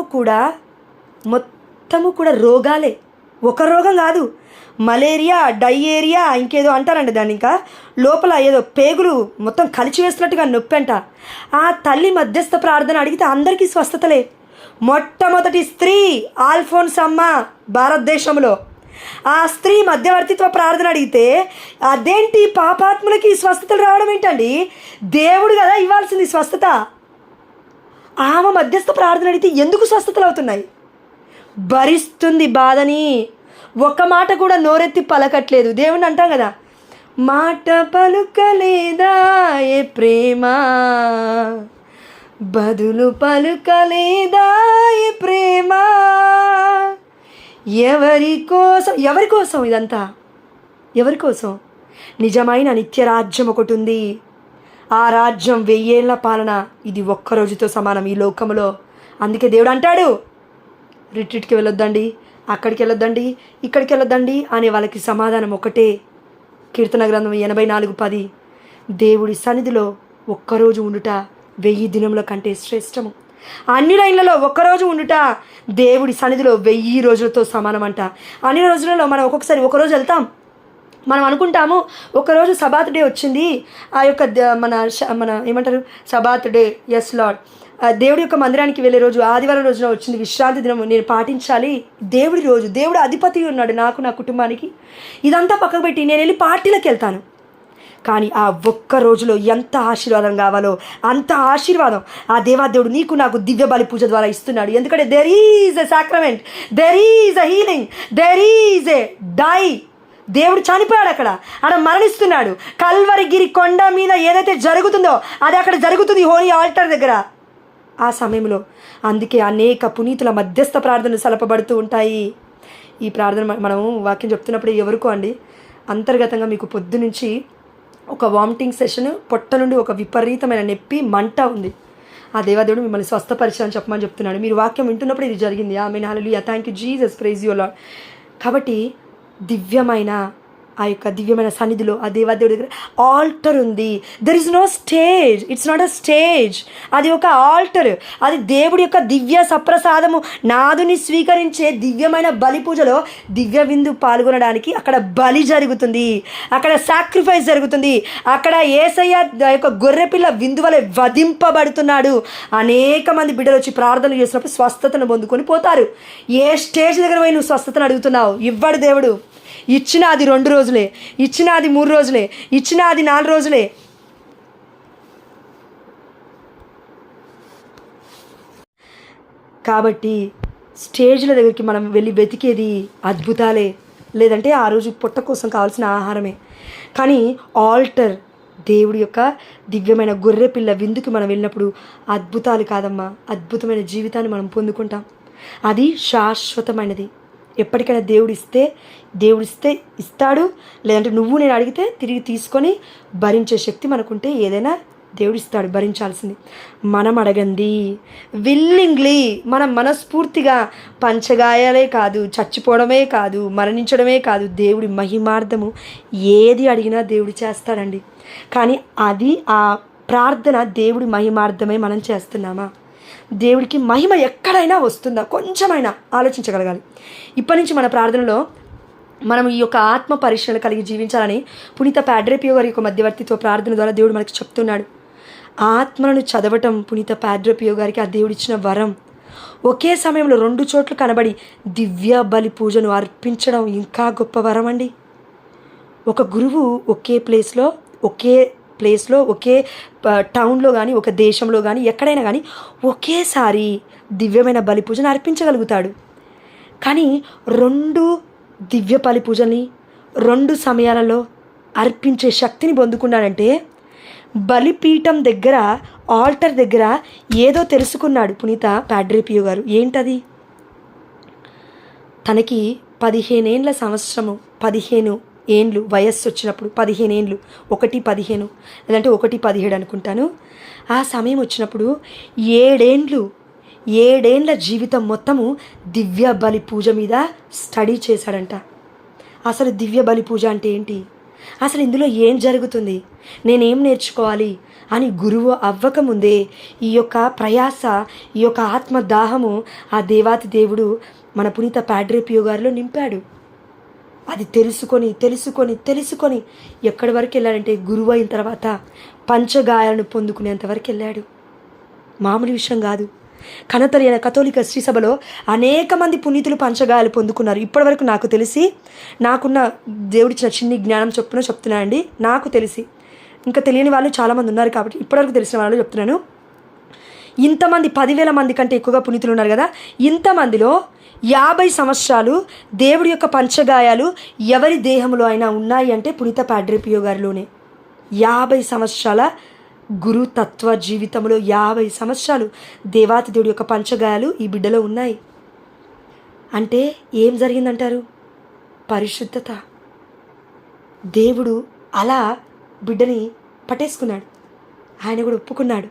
కూడా రోగాలే. ఒక రోగం కాదు, మలేరియా, డయేరియా, ఇంకేదో అంటారండి దాన్ని, ఇంకా లోపల ఏదో పేగులు మొత్తం కలిచి వేస్తున్నట్టుగా నొప్పి అంట. ఆ తల్లి మధ్యస్థ ప్రార్థన అడిగితే అందరికీ స్వస్థతలే. మొట్టమొదటి స్త్రీ ఆల్ఫోన్స్ అమ్మ భారతదేశంలో. ఆ స్త్రీ మధ్యవర్తిత్వ ప్రార్థన అడిగితే అదేంటి పాపాత్ములకి స్వస్థతలు రావడం ఏంటండి? దేవుడు కదా ఇవ్వాల్సింది స్వస్థత. ఆమె మధ్యస్థ ప్రార్థన అడిగితే ఎందుకు స్వస్థతలు అవుతున్నాయి? భరిస్తుంది బాధని, ఒక్క మాట కూడా నోరెత్తి పలకట్లేదు. దేవుని అంటాం కదా, మాట పలుకలేదా ఏ ప్రేమ, బదులు పలుకలేదా ఏ ప్రేమ. ఎవరి కోసం ఇదంతా? ఎవరి కోసం? నిజమైన నిత్య రాజ్యం ఒకటి ఉంది. ఆ రాజ్యం 1000 ఏళ్ల పాలన. ఇది ఒక్కరోజుతో సమానం ఈ లోకంలో. అందుకే దేవుడు అంటాడు, రిట్రీట్కి వెళ్ళొద్దండి, అక్కడికి వెళ్ళొద్దండి, ఇక్కడికి వెళ్ళొద్దండి అనే వాళ్ళకి సమాధానం ఒకటే. కీర్తన గ్రంథం 84:10, దేవుడి సన్నిధిలో ఒక్కరోజు ఉండుట 1000 దినముల కంటే శ్రేష్టము. అన్ని లైన్లలో ఒక్కరోజు ఉండుట దేవుడి సన్నిధిలో 1000 రోజులతో సమానం అంట. అన్ని రోజులలో మనం ఒక్కొక్కసారి ఒకరోజు వెళ్తాం. మనం అనుకుంటాము ఒకరోజు సబాత్ డే వచ్చింది, ఆ యొక్క మన ఏమంటారు సబాత్ డే, ఎస్ లార్డ్, దేవుడి యొక్క మందిరానికి వెళ్ళే రోజు ఆదివారం రోజున వచ్చింది, విశ్రాంతి దినం, నేను పాటించాలి, దేవుడి రోజు, దేవుడు అధిపతి ఉన్నాడు నాకు, నా కుటుంబానికి, ఇదంతా పక్కకు పెట్టి నేను వెళ్ళి పార్టీలకు వెళ్తాను. కానీ ఆ ఒక్క రోజులో ఎంత ఆశీర్వాదం కావాలో అంత ఆశీర్వాదం ఆ దేవాదేవుడు నీకు నాకు దివ్య బలి పూజ ద్వారా ఇస్తున్నాడు. ఎందుకంటే there is a sacrament, there is a healing, there is a die. దేవుడు చనిపోయాడు, అక్కడ మరణిస్తున్నాడు. కల్వరిగిరి కొండ మీద ఏదైతే జరుగుతుందో అది అక్కడ జరుగుతుంది, హోలీ ఆల్టర్ దగ్గర. ఆ సమయంలో అందుకే అనేక పునీతుల మధ్యస్థ ప్రార్థనలు సలపబడుతూ ఉంటాయి. ఈ ప్రార్థన మనము వాక్యం చెప్తున్నప్పుడు ఎవరికో అండి, అంతర్గతంగా మీకు పొద్దు నుంచి ఒక వామిటింగ్ సెషన్, పొట్ట నుండి ఒక విపరీతమైన నొప్పి, మంట ఉంది. ఆ దేవాదేవుడు మిమ్మల్ని స్వస్థపరిచాలని చెప్పమని చెప్తున్నాడు. మీరు వాక్యం వింటున్నప్పుడు ఇది జరిగింది. Amen, hallelujah, thank you Jesus, praise you Lord. కాబట్టి దివ్యమైన ఆ యొక్క దివ్యమైన సన్నిధిలో ఆ దేవాదేవుడి దగ్గర ఆల్టర్ ఉంది. There is no stage, it's not a stage, అది ఒక ఆల్టర్. అది దేవుడి యొక్క దివ్య సప్రసాదము, నాదుని స్వీకరించే దివ్యమైన బలి పూజలో దివ్య విందు పాల్గొనడానికి అక్కడ బలి జరుగుతుంది, అక్కడ సాక్రిఫైస్ జరుగుతుంది, అక్కడ యేసయ్య యొక్క గొర్రెపిల్ల విందు వలె వధింపబడుతున్నాడు. అనేక మంది బిడ్డలు వచ్చి ప్రార్థనలు చేసినప్పుడు స్వస్థతను పొందుకొని పోతారు. ఏ స్టేజ్ దగ్గర పోయి నువ్వు స్వస్థతను అడుగుతున్నావు? ఇవ్వడు దేవుడు. ఇచ్చిన అది 2 రోజులే, ఇచ్చిన అది 3 రోజులే, ఇచ్చిన అది 4 రోజులే. కాబట్టి స్టేజ్ల దగ్గరికి మనం వెళ్ళి వెతికేది అద్భుతాలే, లేదంటే ఆ రోజు పొట్ట కోసం కావాల్సిన ఆహారమే. కానీ ఆల్టర్, దేవుడి యొక్క దివ్యమైన గొర్రెపిల్ల విందుకి మనం వెళ్ళినప్పుడు అద్భుతాలు కాదమ్మా, అద్భుతమైన జీవితాన్ని మనం పొందుకుంటాం. అది శాశ్వతమైనది. ఎప్పటికైనా దేవుడిస్తే ఇస్తాడు, లేదంటే నువ్వు నేను అడిగితే తిరిగి తీసుకొని భరించే శక్తి మనకుంటే ఏదైనా దేవుడిస్తాడు, భరించాల్సింది. మనం అడగండి విల్లింగ్లీ, మనం మనస్ఫూర్తిగా, పంచగాయాలే కాదు, చచ్చిపోవడమే కాదు, మరణించడమే కాదు, దేవుడి మహిమార్థము ఏది అడిగినా దేవుడు చేస్తాడండి. కానీ అది ఆ ప్రార్థన దేవుడి మహిమార్థమై మనం చేస్తున్నామా? దేవుడికి మహిమ ఎక్కడైనా వస్తుందా? కొంచెమైనా ఆలోచించగలగాలి. ఇప్పటి నుంచి మన ప్రార్థనలో మనం ఈ యొక్క ఆత్మ పరిశీలన కలిగి జీవించాలని పునీత పాడ్రే పియో గారి యొక్క మధ్యవర్తిత్వ ప్రార్థన ద్వారా దేవుడు మనకి చెప్తున్నాడు. ఆత్మలను చదవటం పునీత పాడ్రే పియో గారికి ఆ దేవుడిచ్చిన వరం. ఒకే సమయంలో 2 చోట్ల కనబడి దివ్య బలి పూజను అర్పించడం ఇంకా గొప్ప వరం అండి. ఒక గురువు ఒకే ప్లేస్లో ఒకే టౌన్లో కానీ, ఒక దేశంలో కానీ, ఎక్కడైనా కానీ ఒకేసారి దివ్యమైన బలి పూజను అర్పించగలుగుతాడు. కానీ 2 దివ్య బలి పూజల్ని 2 సమయాలలో అర్పించే శక్తిని పొందుకున్నాడంటే బలిపీఠం దగ్గర, ఆల్టర్ దగ్గర ఏదో తెలుసుకున్నాడు పునీత పాడ్రే పియో గారు. ఏంటది? తనకి 15 ఏండ్ల సంవత్సరము, 15 ఏండ్లు వయస్సు వచ్చినప్పుడు, 15 ఏండ్లు, 1-15 లేదంటే 1-17 అనుకుంటాను. ఆ సమయం వచ్చినప్పుడు 7 ఏండ్లు 7 ఏళ్ల జీవితం మొత్తము దివ్య బలి పూజ మీద స్టడీ చేశాడంట. అసలు దివ్య బలి పూజ అంటే ఏంటి, అసలు ఇందులో ఏం జరుగుతుంది, నేనేం నేర్చుకోవాలి అని గురువు అవ్వకముందే ఈ యొక్క ప్రయాస, ఈ యొక్క ఆత్మదాహము ఆ దేవాతి దేవుడు మన పునీత పాడ్రే పియో గారిలో నింపాడు. అది తెలుసుకొని తెలుసుకొని తెలుసుకొని ఎక్కడి వరకు వెళ్ళాడంటే గురువు అయిన తర్వాత పంచగాయాలను పొందుకునేంత వరకు వెళ్ళాడు. మామూలు విషయం కాదు. కనతరియన కథోలిక శ్రీ సభలో అనేక మంది పునీతులు పంచగాయాలు పొందుకున్నారు. ఇప్పటివరకు నాకు తెలిసి, నాకున్న దేవుడిచ్చిన చిన్ని జ్ఞానం చొప్పున చెప్తున్నా అండి. నాకు తెలిసి, ఇంకా తెలియని వాళ్ళు చాలామంది ఉన్నారు కాబట్టి ఇప్పటివరకు తెలిసిన వాళ్ళు చెప్తున్నాను. ఇంతమంది 10,000 మంది కంటే ఎక్కువగా పునీతులు ఉన్నారు కదా, ఇంతమందిలో 50 సంవత్సరాలు దేవుడి యొక్క పంచగాయాలు ఎవరి దేహంలో అయినా ఉన్నాయి అంటే పునీత పాడ్రే పియో గారిలోనే. 50 సంవత్సరాల గురుతత్వ జీవితంలో 50 సంవత్సరాలు దేవాతి దేవుడి యొక్క పంచగాయాలు ఈ బిడ్డలో ఉన్నాయి. అంటే ఏం జరిగిందంటారు? పరిశుద్ధత. దేవుడు అలా బిడ్డని పట్టేసుకున్నాడు. ఆయన కూడా ఒప్పుకున్నాడు.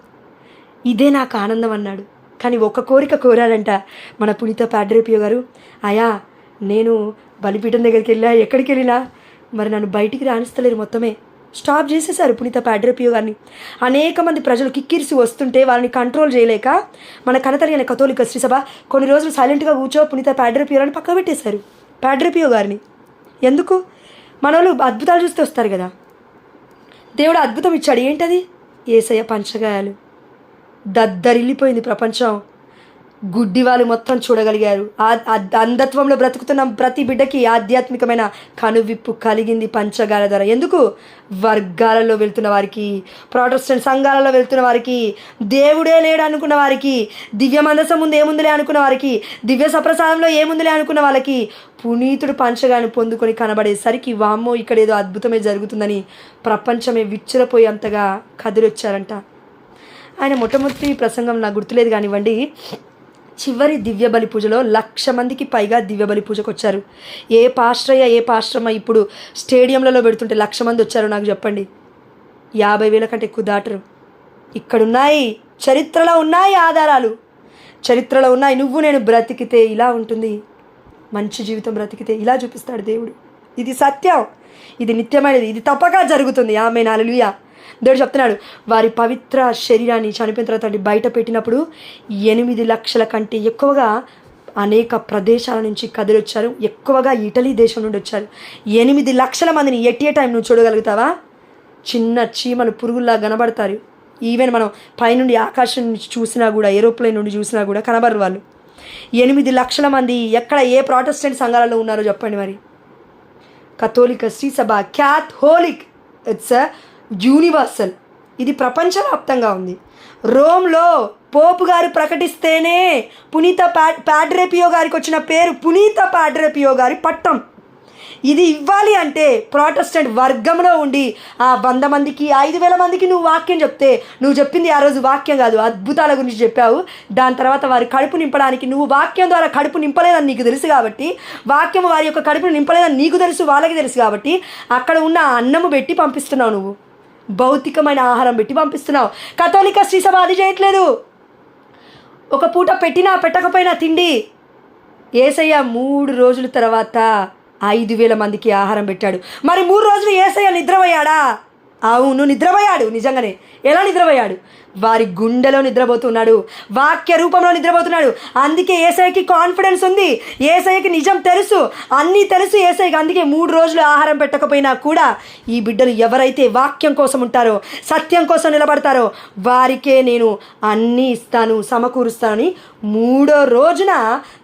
ఇదే నాకు ఆనందం అన్నాడు. కానీ ఒక కోరిక కోరాడంట మన పునీత పాడ్రే పియో గారు. అయా, నేను బలిపీఠం దగ్గరికి వెళ్ళా, ఎక్కడికి వెళ్ళినా మరి నన్ను బయటికి రాణిస్తలేరు, మొత్తమే స్టాప్ చేసేసారు పునీత పాడ్రే పియో గారిని. అనేక మంది ప్రజలు కిక్కిరిసి వస్తుంటే వాళ్ళని కంట్రోల్ చేయలేక మన కనతరియన కథోలిక శ్రీ సభ కొన్ని రోజులు సైలెంట్గా కూర్చో పునీత పాడ్రే పియో గారిని పక్క పెట్టేశారు. పాడ్రే పియో గారిని ఎందుకు? మన వాళ్ళు అద్భుతాలు చూస్తే వస్తారు కదా. దేవుడు అద్భుతం ఇచ్చాడు. ఏంటది? యేసయ్య పంచగాయాలు. దద్దరిల్లిపోయింది ప్రపంచం. గుడ్డి వాళ్ళు మొత్తం చూడగలిగారు. అంధత్వంలో బ్రతుకుతున్న ప్రతి బిడ్డకి ఆధ్యాత్మికమైన కనువిప్పు కలిగింది పంచగాల ద్వారా. ఎందుకు? వర్గాలలో వెళ్తున్న వారికి, ప్రొటెస్టెంట్ సంఘాలలో వెళ్తున్న వారికి, దేవుడే లేడు అనుకున్న వారికి, దివ్య మందసం ముందు ఏముందిలే అనుకున్న వారికి, దివ్య సప్రసాదంలో ఏముందిలే అనుకున్న వాళ్ళకి పునీతుడు పంచగాను పొందుకొని కనబడేసరికి వామ్మో, ఇక్కడ ఏదో అద్భుతమే జరుగుతుందని ప్రపంచమే విచ్చిరపోయేంతగా కదిలొచ్చారంట. ఆయన మొట్టమొదటి ప్రసంగం నాకు గుర్తులేదు కానివ్వండి, చివరి దివ్య బలి పూజలో 1,00,000 మందికి పైగా దివ్య బలి పూజకు వచ్చారు. ఏ పాస్టరమ్మ ఇప్పుడు స్టేడియంలలో పెడుతుంటే 1,00,000 మంది వచ్చారు నాకు చెప్పండి. 50,000 కంటే ఎక్కువ దాటరు. ఇక్కడున్నాయి, చరిత్రలో ఉన్నాయి ఆధారాలు, చరిత్రలో ఉన్నాయి. నువ్వు నేను బ్రతికితే ఇలా ఉంటుంది, మంచి జీవితం బ్రతికితే ఇలా చూపిస్తాడు దేవుడు. ఇది సత్యం, ఇది నిత్యమైనది, ఇది తప్పక జరుగుతుంది. ఆమేన్, హల్లెలూయా. దేవుడు చెప్తున్నాడు, వారి పవిత్ర శరీరాన్ని చనిపోయిన తర్వాత బయట పెట్టినప్పుడు 8 లక్షల కంటే ఎక్కువగా అనేక ప్రదేశాల నుంచి కదిలొచ్చారు. ఎక్కువగా ఇటలీ దేశం నుండి వచ్చారు. 8 లక్షల మందిని ఎట్ ఏ టైం నువ్వు చూడగలుగుతావా? చిన్న చీమలు పురుగుల్లా కనబడతారు. ఈవెన్ మనం పైనుండి ఆకాశం నుంచి చూసినా కూడా, ఏరోప్లేన్ నుండి చూసినా కూడా కనబడరు వాళ్ళు. 8 లక్షల మంది ఎక్కడ ఏ ప్రొటెస్టెంట్ సంఘాలలో ఉన్నారో చెప్పండి. మరి కథోలిక శ్రీ సభ, క్యాథోలిక్, ఇట్స్ యూనివర్సల్, ఇది ప్రపంచవ్యాప్తంగా ఉంది. రోమ్లో పోపు గారు ప్రకటిస్తేనే పునీత పాడ్రే పియో గారికి వచ్చిన పేరు పునీత పాడ్రే పియో గారి పట్టం. ఇది ఇవ్వాలి అంటే ప్రొటెస్టెంట్ వర్గంలో ఉండి ఆ 100 మందికి 5,000 మందికి నువ్వు వాక్యం చెప్తే, నువ్వు చెప్పింది ఆ రోజు వాక్యం కాదు, అద్భుతాల గురించి చెప్పావు. దాని తర్వాత వారి కడుపు నింపడానికి నువ్వు వాక్యం ద్వారా కడుపు నింపలేదని నీకు తెలుసు కాబట్టి, వాక్యం వారి యొక్క కడుపును నింపలేదని నీకు తెలుసు, వాళ్ళకి తెలుసు కాబట్టి అక్కడ ఉన్న అన్నము పెట్టి పంపిస్తున్నావు. నువ్వు భౌతికమైన ఆహారం పెట్టి పంపిస్తున్నావు. కథోలిక శ్రీ సభ అది చేయట్లేదు. ఒక పూట పెట్టినా పెట్టకపోయినా తిండి. యేసయ్య 3 రోజుల తర్వాత 5,000 మందికి ఆహారం పెట్టాడు. మరి 3 రోజులు యేసయ్య నిద్రపోయాడా? అవును, నిద్రపోయాడు. నిజంగానే. ఎలా నిద్రపోయాడు? వారి గుండెలో నిద్రపోతున్నాడు, వాక్య రూపంలో నిద్రపోతున్నాడు. అందుకే యేసయ్యకి కాన్ఫిడెన్స్ ఉంది, యేసయ్యకి నిజం తెలుసు, అన్నీ తెలుసు యేసయ్యకి. అందుకే 3 రోజులు ఆహారం పెట్టకపోయినా కూడా ఈ బిడ్డలు ఎవరైతే వాక్యం కోసం ఉంటారో, సత్యం కోసం నిలబడతారో వారికే నేను అన్నీ ఇస్తాను, సమకూరుస్తానని 3వ రోజున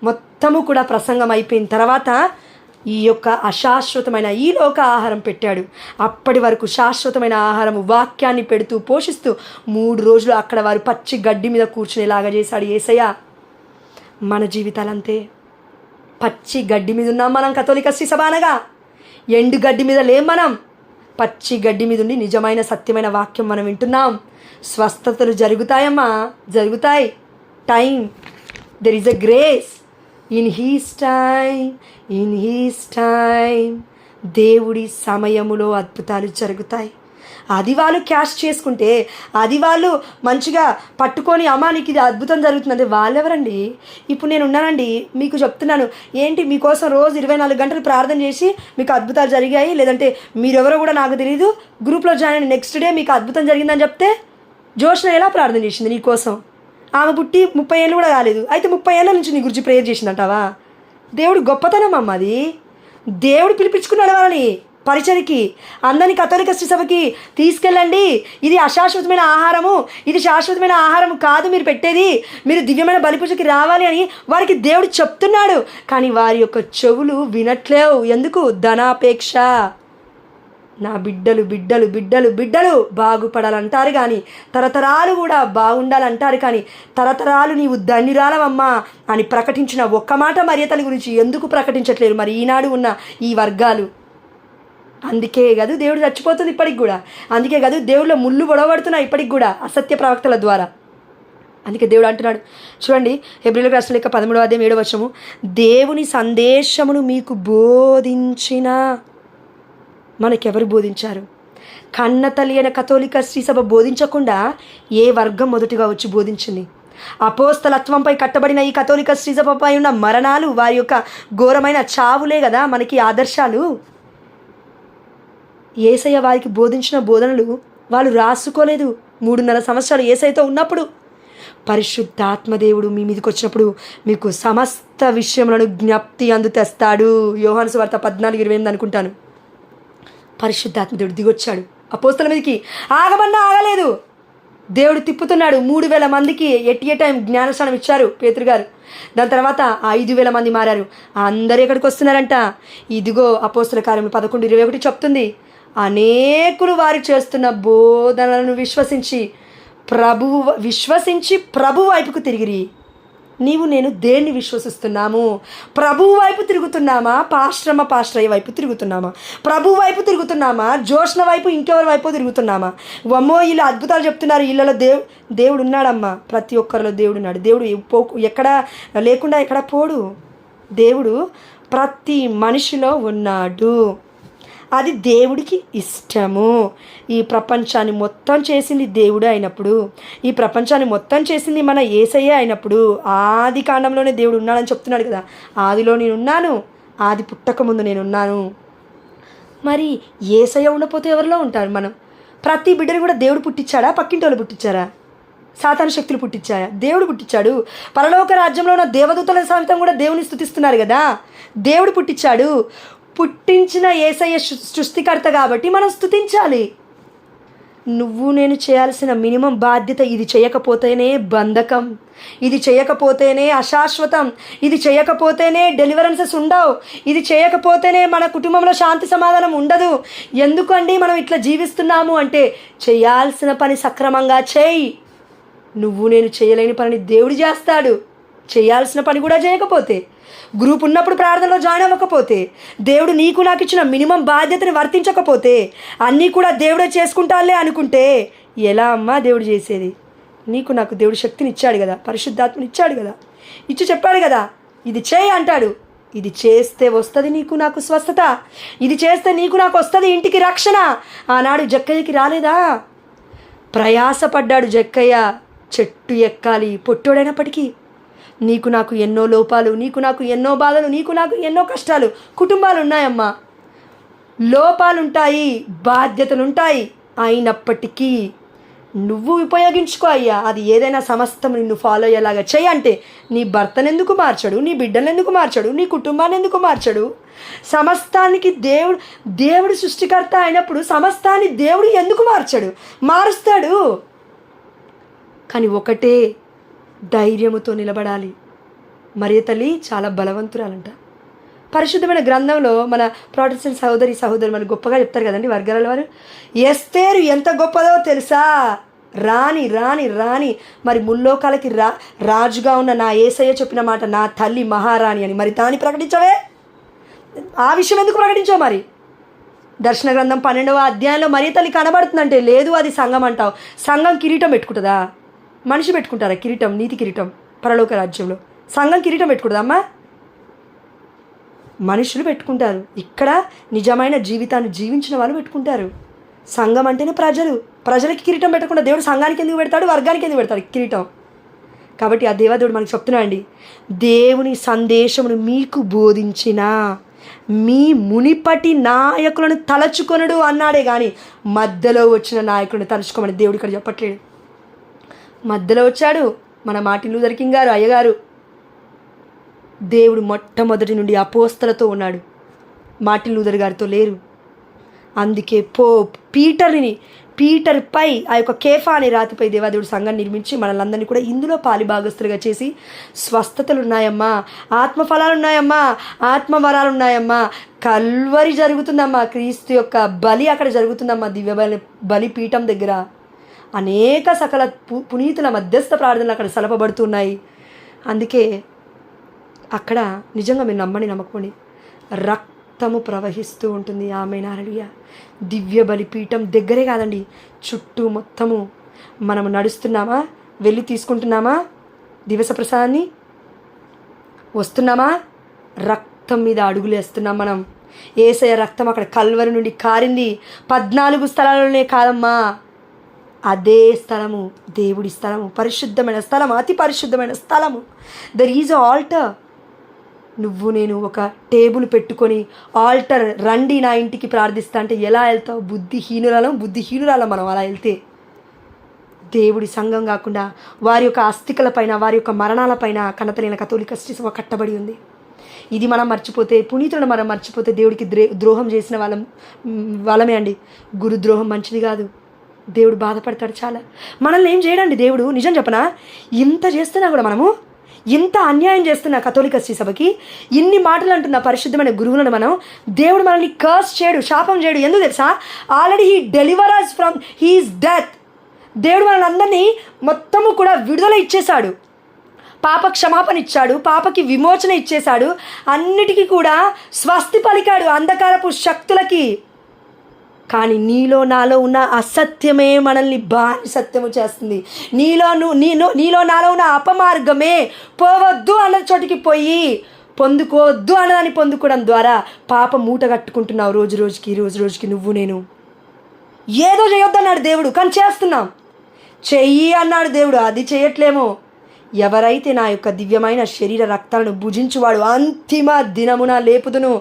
మొత్తము కూడా ప్రసంగం అయిపోయిన తర్వాత ఈ యొక్క అశాశ్వతమైన ఈ లోక ఆహారం పెట్టాడు. అప్పటి వరకు శాశ్వతమైన ఆహారం వాక్యాన్ని పెడుతూ పోషిస్తూ 3 రోజులు అక్కడ వారు పచ్చి గడ్డి మీద కూర్చునేలాగా చేశాడు యేసయ్య. మన జీవితాలంతే. పచ్చి గడ్డి మీద ఉన్నాం మనం. కథోలిక శ్రీ సభ అనగా ఎండు గడ్డి మీద లేం మనం. పచ్చి గడ్డి మీద ఉండి నిజమైన సత్యమైన వాక్యం మనం వింటున్నాం. స్వస్థతలు జరుగుతాయమ్మా, జరుగుతాయి. Time, there is a grace. In his time దేవుడి సమయములో అద్భుతాలు జరుగుతాయి. అది వాళ్ళు క్యాష్ చేసుకుంటే, అది వాళ్ళు మంచిగా పట్టుకొని అమ్మా నీకు ఇది అద్భుతం జరుగుతుందంటే వాళ్ళెవరండి? ఇప్పుడు నేను ఉన్నానండి, మీకు చెప్తున్నాను ఏంటి, మీకోసం రోజు 24 గంటలు ప్రార్థన చేసి మీకు అద్భుతాలు జరిగాయి, లేదంటే మీరెవరో కూడా నాకు తెలియదు, గ్రూప్లో జాయిన్ అయిన నెక్స్ట్ డే మీకు అద్భుతం జరిగిందని చెప్తే జోష్న ఎలా ప్రార్థన చేసింది నీకోసం? ఆమె పుట్టి 30 ఏళ్ళు కూడా కాలేదు, అయితే 30 ఏళ్ళ నుంచి నీ గురించి ప్రేయర్ చేసిందంటావా? దేవుడు గొప్పతనం అమ్మ అది. దేవుడు పిలిపించుకున్నాడు వాళ్ళని పరిచర్కి. అందరినీ కథోలిక శ్రీ సభకి తీసుకెళ్ళండి, ఇది అశాశ్వతమైన ఆహారము, ఇది శాశ్వతమైన ఆహారం కాదు మీరు పెట్టేది, మీరు దివ్యమైన బలిపూజకి రావాలి అని వారికి దేవుడు చెప్తున్నాడు. కానీ వారి యొక్క చెవులు వినట్లేవు. ఎందుకు? ధనాపేక్ష. నా బిడ్డలు బిడ్డలు బిడ్డలు బిడ్డలు బాగుపడాలంటారు కానీ, తరతరాలు కూడా బాగుండాలంటారు కానీ, తరతరాలు నీవు ధన్యురాలవమ్మా అని ప్రకటించిన ఒక్క మాట మరియతల్లి గురించి ఎందుకు ప్రకటించట్లేరు మరి ఈనాడు ఉన్న ఈ వర్గాలు? అందుకే కాదు దేవుడు చచ్చిపోతుంది ఇప్పటికి కూడా, అందుకే కాదు దేవుళ్ళ ముళ్ళు పొడవబడుతున్నాయి ఇప్పటికి కూడా అసత్య ప్రవక్తల ద్వారా. అందుకే దేవుడు అంటున్నాడు చూడండి, హెబ్రీయులకు రాసిన లేఖ 13వ అధ్యాయం 7వ వచనము, దేవుని సందేశమును మీకు బోధించిన. మనకెవరు బోధించారు? కన్న తల్లి అయిన కథోలిక శ్రీసభ బోధించకుండా ఏ వర్గం మొదటిగా వచ్చి బోధించింది? అపోస్తలత్వంపై కట్టబడిన ఈ కథోలిక శ్రీసభపై ఉన్న మరణాలు, వారి యొక్క ఘోరమైన చావులే కదా మనకి ఆదర్శాలు. యేసయ్య వారికి బోధించిన బోధనలు వాళ్ళు రాసుకోలేదు. 3.5 సంవత్సరాలు యేసయ్యతో ఉన్నప్పుడు పరిశుద్ధాత్మదేవుడు మీ మీదకి వచ్చినప్పుడు మీకు సమస్త విషయములను జ్ఞప్తి అందు తెస్తాడు. యోహాను సువార్త 14:28 అనుకుంటాను. పరిశుద్ధాత్మదేవుడు దిగొచ్చాడు అపోస్తల మీదకి. ఆగమన్నా ఆగలేదు, దేవుడు తిప్పుతున్నాడు. 3,000 మందికి ఎట్ ఏ టైం జ్ఞానస్నానం ఇచ్చారు పేతురు గారు. దాని తర్వాత 5,000 మంది మారారు. అందరు ఎక్కడికి వస్తున్నారంట? ఇదిగో అపోస్తల కార్యములు 11:21 చెప్తుంది, అనేకులు వారు చేస్తున్న బోధనలను విశ్వసించి ప్రభువు వైపుకు తిరిగిరి. నీవు నేను దేన్ని విశ్వసిస్తున్నాము? ప్రభువు వైపు తిరుగుతున్నామా? పాస్టరయ్య వైపు తిరుగుతున్నామా? ప్రభువు వైపు తిరుగుతున్నామా? జోష్న వైపు ఇంకెవరి వైపు తిరుగుతున్నామా? వమ్మో వీళ్ళు అద్భుతాలు చెప్తున్నారు, వీళ్ళలో దేవుడు ఉన్నాడమ్మా. ప్రతి ఒక్కరిలో దేవుడు ఉన్నాడు. దేవుడు ఎక్కడ లేకుండా ఎక్కడ పోడు. దేవుడు ప్రతి మనిషిలో ఉన్నాడు. అది దేవుడికి ఇష్టము. ఈ ప్రపంచాన్ని మొత్తం చేసింది దేవుడే అయినప్పుడు, ఈ ప్రపంచాన్ని మొత్తం చేసింది మన యేసయ్య అయినప్పుడు, ఆది కాండంలోనే దేవుడు ఉన్నాడని చెప్తున్నాడు కదా. ఆదిలో నేనున్నాను, ఆది పుట్టక ముందు నేనున్నాను. మరి యేసయ్య ఉండకపోతే ఎవరిలో ఉంటారు మనం? ప్రతి బిడ్డని కూడా దేవుడు పుట్టించాడా? పక్కింటి వాళ్ళు పుట్టించారా? సాతాను శక్తులు పుట్టించాయా? దేవుడు పుట్టించాడు. పరలోక రాజ్యంలో ఉన్న దేవదూతల సైతం కూడా దేవుని స్తుతిస్తున్నారు కదా. దేవుడు పుట్టించాడు. పుట్టించిన యేసయ్య సృష్టికర్త కాబట్టి మనం స్తుతించాలి. నువ్వు నేను చేయాల్సిన మినిమం బాధ్యత, ఇది చేయకపోతేనే బంధకం, ఇది చేయకపోతేనే అశాశ్వతం, ఇది చేయకపోతేనే డెలివరెన్సెస్ ఉండవు, ఇది చేయకపోతేనే మన కుటుంబంలో శాంతి సమాధానం ఉండదు. ఎందుకండి మనం ఇట్లా జీవిస్తున్నాము అంటే, చేయాల్సిన పని సక్రమంగా చేయి. నువ్వు నేను చేయలేని పనిని దేవుడు చేస్తాడు. చేయాల్సిన పని కూడా చేయకపోతే, గ్రూప్ ఉన్నప్పుడు ప్రార్థనలో జాయిన్ అవ్వకపోతే, దేవుడు నీకు నాకు ఇచ్చిన మినిమం బాధ్యతని వర్తించకపోతే, అన్నీ కూడా దేవుడే చేసుకుంటాలే అనుకుంటే ఎలా అమ్మా దేవుడు చేసేది? నీకు నాకు దేవుడు శక్తిని ఇచ్చాడు కదా, పరిశుద్ధాత్మని ఇచ్చాడు కదా, ఇచ్చి చెప్పాడు కదా, ఇది చేయి అంటాడు. ఇది చేస్తే వస్తుంది నీకు నాకు స్వస్థత, ఇది చేస్తే నీకు నాకు వస్తుంది ఇంటికి రక్షణ. ఆనాడు జక్కయ్యకి రాలేదా? ప్రయాసపడ్డాడు జక్కయ్య, చెట్టు ఎక్కాలి పొట్టోడైనప్పటికీ. నీకు నాకు ఎన్నో లోపాలు, నీకు నాకు ఎన్నో బాధలు, నీకు నాకు ఎన్నో కష్టాలు, కుటుంబాలు ఉన్నాయమ్మా, లోపాలుంటాయి, బాధ్యతలుంటాయి. అయినప్పటికీ నువ్వు ఉపయోగించుకో అయ్యా. అది ఏదైనా సమస్తం నిన్ను ఫాలో అయ్యేలాగా చేయంటే, నీ భర్తను ఎందుకు మార్చడు? నీ బిడ్డను ఎందుకు మార్చడు? నీ కుటుంబాన్ని ఎందుకు మార్చడు? సమస్తానికి దేవుడు సృష్టికర్త అయినప్పుడు సమస్తాన్ని దేవుడు ఎందుకు మార్చడు? మారుస్తాడు. కానీ ఒకటే, ధైర్యముతో నిలబడాలి. మరియ తల్లి చాలా బలవంతురాలంట. పరిశుద్ధమైన గ్రంథంలో మన ప్రొటెస్టెంట్ సహోదరి మనకు గొప్పగా చెప్తారు కదండి వర్గాల వారు. ఎస్తేరు ఎంత గొప్పదో తెలుసా? రాణి రాణి రాణి మరి ముల్లోకాలకి రాజుగా ఉన్న నా యేసయ్య చెప్పిన మాట, నా తల్లి మహారాణి అని. మరి దాన్ని ప్రకటించవే? ఆ విషయం ఎందుకు ప్రకటించావు? మరి దర్శన గ్రంథం 12వ అధ్యాయంలో మరియ తల్లి కనబడుతుందంటే, లేదు అది సంఘం అంటావు. సంఘం కిరీటం పెట్టుకుంటుందా? మనిషి పెట్టుకుంటారా కిరీటం? నీతి కిరీటం పరలోక రాజ్యంలో. సంఘం కిరీటం పెట్టుకుంటుందమ్మా? మనుషులు పెట్టుకుంటారు. ఇక్కడ నిజమైన జీవితాన్ని జీవించిన వాళ్ళు పెట్టుకుంటారు. సంఘం అంటేనే ప్రజలకి కిరీటం పెట్టకుండా దేవుడు సంఘానికి ఎందుకు పెడతాడు, వర్గానికి ఎందుకు పెడతాడు కిరీటం? కాబట్టి ఆ దేవదేవుడు మనకు చెప్తున్నాడు అండి, దేవుని సందేశమును మీకు బోధించిన మీ మునిపటి నాయకులను తలచుకొనడు అన్నాడే కానీ మధ్యలో వచ్చిన నాయకులను తలుచుకోమని దేవుడు ఇక్కడ చెప్పట్లేడు. మధ్యలో వచ్చాడు మన మార్టిన్ లూథర్ కింగ్ గారు, అయ్యగారు. దేవుడు మొట్టమొదటి నుండి అపోస్తలతో ఉన్నాడు, మార్టిన్ లూథర్ గారితో లేరు. అందుకే పీటర్పై ఆ యొక్క కేఫా అనే రాతిపై దేవాదేవుడు సంఘాన్ని నిర్మించి మనల్ని కూడా ఇందులో పాలిభాగస్తులుగా చేసి స్వస్థతలు ఉన్నాయమ్మా, ఆత్మఫలాలు ఉన్నాయమ్మా, ఆత్మవరాలు ఉన్నాయమ్మా, కల్వరి జరుగుతుందమ్మా, క్రీస్తు యొక్క బలి అక్కడ జరుగుతుందమ్మా, దివ్య బలిపీఠం దగ్గర అనేక సకల పునీతుల మధ్యస్థ ప్రార్థనలు అక్కడ సలపబడుతున్నాయి. అందుకే అక్కడ నిజంగా మీరు నమ్మకపోండి, రక్తము ప్రవహిస్తూ ఉంటుంది. ఆమేన్, హల్లెలూయా. దివ్య బలిపీఠం దగ్గరే కాదండి, చుట్టూ మొత్తము మనము నడుస్తున్నామా, వెళ్ళి తీసుకుంటున్నామా దివస ప్రసాదాన్ని, వస్తున్నామా, రక్తం మీద అడుగులు వేస్తున్నాం మనం. యేసయ్య రక్తం అక్కడ కల్వరి నుండి కారింది. 14 స్థలాలలోనే కాదమ్మా, అదే స్థలము దేవుడి స్థలము, పరిశుద్ధమైన స్థలము, అతి పరిశుద్ధమైన స్థలము. There is altar. నువ్వు నేను ఒక టేబుల్ పెట్టుకొని ఆల్టర్ రండి నా ఇంటికి ప్రార్థిస్తా అంటే ఎలా వెళ్తావు? బుద్ధిహీనురాలం మనం అలా వెళ్తే. దేవుడి సంఘం కాకుండా వారి యొక్క అస్థికలపైన, వారి యొక్క మరణాలపైన కన్నతలైన కథోలిక శ్రీ కట్టబడి ఉంది. ఇది మనం మర్చిపోతే, పునీతులను మనం మర్చిపోతే దేవుడికి ద్రోహం చేసిన వాళ్ళమే అండి. గురుద్రోహం మంచిది కాదు, దేవుడు బాధపడతాడు చాలా. మనల్ని ఏం చేయడండి దేవుడు. నిజం చెప్పనా, ఇంత చేస్తున్నా కూడా మనము, ఇంత అన్యాయం చేస్తున్న కథోలిక శ్రీ సభకి, ఇన్ని మాటలు అంటున్న పరిశుద్ధమైన గురువులను దేవుడు మనల్ని కర్స్ చేయడు, శాపం చేయడు. ఎందుకు తెలుసా? Already he deliver us from he's death. దేవుడు మనల్ని అందరినీ మొత్తము కూడా విడుదల ఇచ్చేశాడు, పాప క్షమాపణ ఇచ్చాడు, పాపకి విమోచన ఇచ్చేశాడు, అన్నిటికీ కూడా స్వస్తి పలికాడు అంధకారపు శక్తులకి. కానీ నీలో నాలో ఉన్న అసత్యమే మనల్ని సత్యము చేస్తుంది. నీలో నాలో ఉన్న అపమార్గమే పోవద్దు అన్న చోటికి పోయి పొందుకోవద్దు అన్నదాన్ని పొందుకోవడం ద్వారా పాప మూట కట్టుకుంటున్నావు. రోజు రోజుకి నువ్వు నేను. ఏదో చేయొద్దు అన్నాడు దేవుడు, కానీ చేస్తున్నాం. చెయ్యి అన్నాడు దేవుడు, అది చేయట్లేమో. ఎవరైతే నా యొక్క దివ్యమైన శరీర రక్తాలను భుజించువాడు అంతిమ దినమున లేపుదును,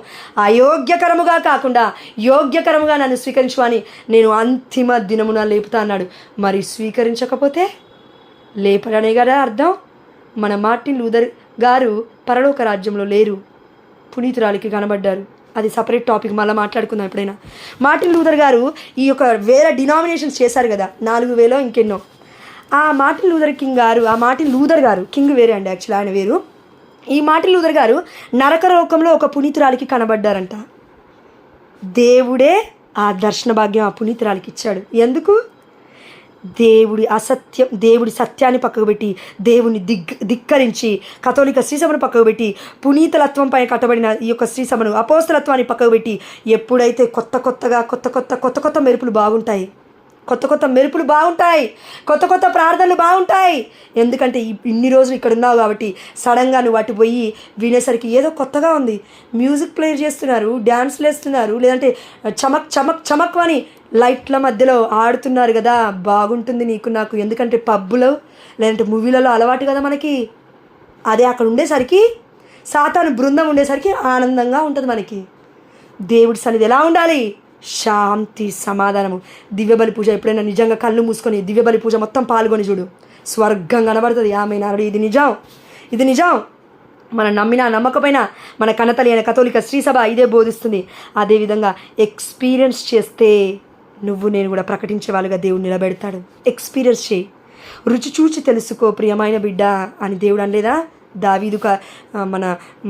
అయోగ్యకరముగా కాకుండా యోగ్యకరముగా నన్ను స్వీకరించు అని నేను అంతిమ దినమున లేపుతా అన్నాడు. మరి స్వీకరించకపోతే లేపడనే కదా అర్థం. మన మార్టిన్ లూథర్ గారు పరలోక రాజ్యంలో లేరు, పునీతురాలికి కనబడ్డారు. అది సపరేట్ టాపిక్, మళ్ళీ మాట్లాడుకుందాం ఎప్పుడైనా. మార్టిన్ లూథర్ గారు ఈ యొక్క వేరే డినామినేషన్స్ చేశారు కదా, 4000 ఇంకెన్నో. ఆ మార్టిన్ లూథర్ గారు కింగ్ వేరే అండి, యాక్చువల్లీ ఆయన వేరు. ఈ మార్టిన్ లూథర్ గారు నరకలోకంలో ఒక పునీతురాలికి కనబడ్డారంట. దేవుడే ఆ దర్శన భాగ్యం ఆ పునీతురాలికి ఇచ్చాడు. ఎందుకు? దేవుడి సత్యాన్ని పక్కకు పెట్టి, దేవుని ధిక్కరించి, కథోలిక శ్రీసభను పక్కకు పెట్టి, పునీతలత్వం పైన కట్టబడిన ఈ యొక్క శ్రీసభను, అపోస్తలత్వాన్ని పక్కకు పెట్టి, ఎప్పుడైతే కొత్త మెరుపులు బాగుంటాయి, కొత్త ప్రార్థనలు బాగుంటాయి. ఎందుకంటే ఇన్ని రోజులు ఇక్కడ ఉన్నావు కాబట్టి సడన్గా నువ్వు అటు పోయి వినేసరికి ఏదో కొత్తగా ఉంది. మ్యూజిక్ ప్లే చేస్తున్నారు, డ్యాన్స్లు వేస్తున్నారు, లేదంటే చమక్ అని లైట్ల మధ్యలో ఆడుతున్నారు కదా, బాగుంటుంది నీకు నాకు. ఎందుకంటే పబ్బులో లేదంటే మూవీలలో అలవాటు కదా మనకి. అదే అక్కడ ఉండేసరికి, సాతాను బృందం ఉండేసరికి ఆనందంగా ఉంటుంది మనకి. దేవుడి సన్నిధి ఎలా ఉండాలి? శాంతి, సమాధానము. దివ్యబలి పూజ ఎప్పుడైనా నిజంగా కళ్ళు మూసుకొని దివ్యబలి పూజ మొత్తం పాల్గొని చూడు, స్వర్గం కనబడుతుంది. ఆమె నాడు ఇది నిజం. మనం నమ్మినా నమ్మకపోయినా మన కన్నతల్లి అయిన కథోలిక శ్రీసభ ఇదే బోధిస్తుంది. అదేవిధంగా ఎక్స్పీరియన్స్ చేస్తే నువ్వు నేను కూడా ప్రకటించే వాళ్ళుగా దేవుడు నిలబెడతాడు. ఎక్స్పీరియన్స్ చేయి, రుచి చూచి తెలుసుకో ప్రియమైన బిడ్డ అని దేవుడు అనలేదా? దావీదు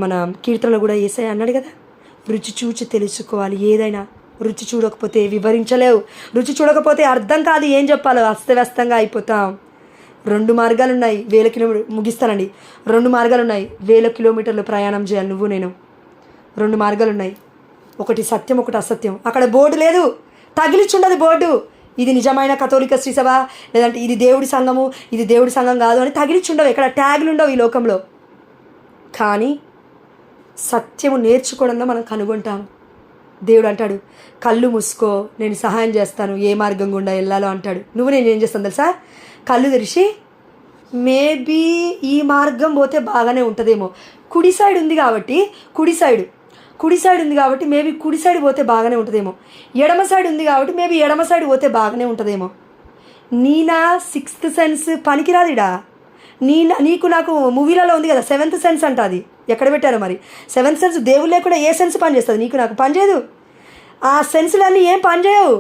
మన కీర్తనలో కూడా యేసయ్య అన్నాడు కదా, రుచి చూచి తెలుసుకోవాలి. ఏదైనా రుచి చూడకపోతే వివరించలేవు, రుచి చూడకపోతే అర్థం కాదు ఏం చెప్పాలో, అస్తవ్యస్తంగా అయిపోతాం. 2 మార్గాలు ఉన్నాయి, 1000 కిలోమీటర్లు ముగిస్తానండి. 2 మార్గాలు ఉన్నాయి, 1000 కిలోమీటర్లు ప్రయాణం చేయాలి నువ్వు నేను. 2 మార్గాలు ఉన్నాయి, ఒకటి సత్యం, ఒకటి అసత్యం. అక్కడ బోర్డు లేదు, తగిలిచుండదు బోర్డు. ఇది నిజమైన కథోలిక శ్రీసభ, లేదంటే ఇది దేవుడి సంఘము, ఇది దేవుడి సంఘం కాదు అని తగిలిచుండవు. ఎక్కడ ట్యాగులు ఉండవు ఈ లోకంలో. కానీ సత్యము నేర్చుకోవడంలో మనం కనుగొంటాం. దేవుడు అంటాడు, కళ్ళు మూసుకో, నేను సహాయం చేస్తాను, ఏ మార్గం గుండా వెళ్ళాలో అంటాడు. నేను ఏం చేస్తాను తెలుసా? కళ్ళు తెరిచి మేబీ ఈ మార్గం పోతే బాగానే ఉంటుందేమో, కుడి సైడ్ ఉంది కాబట్టి మేబీ కుడి సైడ్ పోతే బాగానే ఉంటుందేమో, ఎడమ సైడ్ ఉంది కాబట్టి మేబీ ఎడమ సైడ్ పోతే బాగానే ఉంటుందేమో. నీనా సిక్స్త్ సెన్స్ పనికిరాదిడా. నీకు నాకు మూవీలలో ఉంది కదా సెవెంత్ సెన్స్ అంట, అది ఎక్కడ పెట్టారో మరి. సెవెంత్ సెన్స్ దేవుడు లేకుండా ఏ సెన్స్ పనిచేస్తుంది? నీకు నాకు పనిచేయదు. ఆ సెన్సులన్నీ ఏం పనిచేయవు.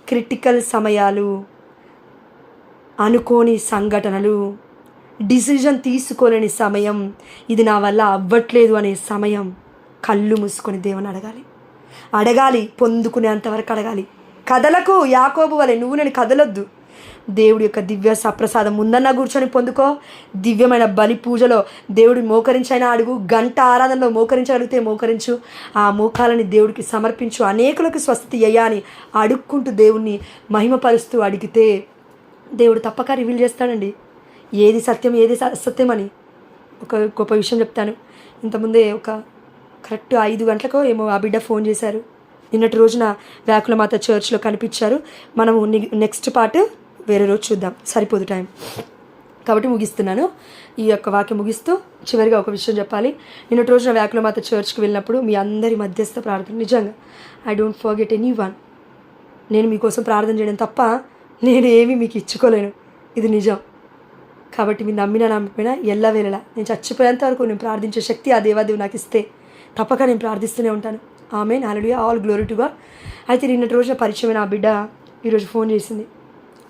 క్రిటికల్ సమయాలు, అనుకోని సంఘటనలు, డిసిజన్ తీసుకోలేని సమయం, ఇది నా వల్ల అవ్వట్లేదు అనే సమయం, కళ్ళు మూసుకొని దేవుని అడగాలి, పొందుకునేంతవరకు అడగాలి. కదలకు, యాకోబు వలె నేను కదలొద్దు. దేవుడి యొక్క దివ్య సప్రసాదం ముందన్నా కూర్చొని పొందుకో. దివ్యమైన బలి పూజలో దేవుడి మోకరించైనా అడుగు, గంట ఆరాధనలో మోకరించగలిగితే మోకరించు, ఆ మోకాలని దేవుడికి సమర్పించు. అనేకులకు స్వస్థత అని అడుక్కుంటూ దేవుణ్ణి మహిమపరుస్తూ అడిగితే దేవుడు తప్పక రివీల్ చేస్తాడండి ఏది సత్యం ఏది అసత్యం అని. ఒక గొప్ప విషయం చెప్తాను. ఇంతకుముందే కరెక్ట్ 5 గంటలకో ఏమో ఆ బిడ్డ ఫోన్ చేశారు. నిన్నటి రోజున వ్యాకులమాత చర్చ్లో కనిపించారు. మనము నెక్స్ట్ పార్ట్ వేరే రోజు చూద్దాం, సరిపోదు టైం కాబట్టి ముగిస్తున్నాను. ఈ యొక్క వాక్యం ముగిస్తూ చివరిగా ఒక విషయం చెప్పాలి. నిన్నటి రోజున వ్యాకులమాత చర్చ్కి వెళ్ళినప్పుడు మీ అందరి మధ్యస్థ ప్రార్థన, నిజంగా ఐ డోంట్ ఫర్గెట్ ఎనీవన్. నేను మీకోసం ప్రార్థన చేయడం తప్ప నేను ఏమీ మీకు ఇచ్చుకోలేను, ఇది నిజం. కాబట్టి మీరు నమ్మినా ఎల్లవేళలా నేను చచ్చిపోయేంత వరకు నేను ప్రార్థించే శక్తి ఆ దేవాదేవి నాకు ఇస్తే తప్పక నేను ప్రార్థిస్తూనే ఉంటాను. ఆమేన్, హల్లెలూయా, ఆల్ గ్లోరీ టు గాడ్. అయితే నిన్నటి రోజున పరిచయమైన ఆ బిడ్డ ఈరోజు ఫోన్ చేసింది.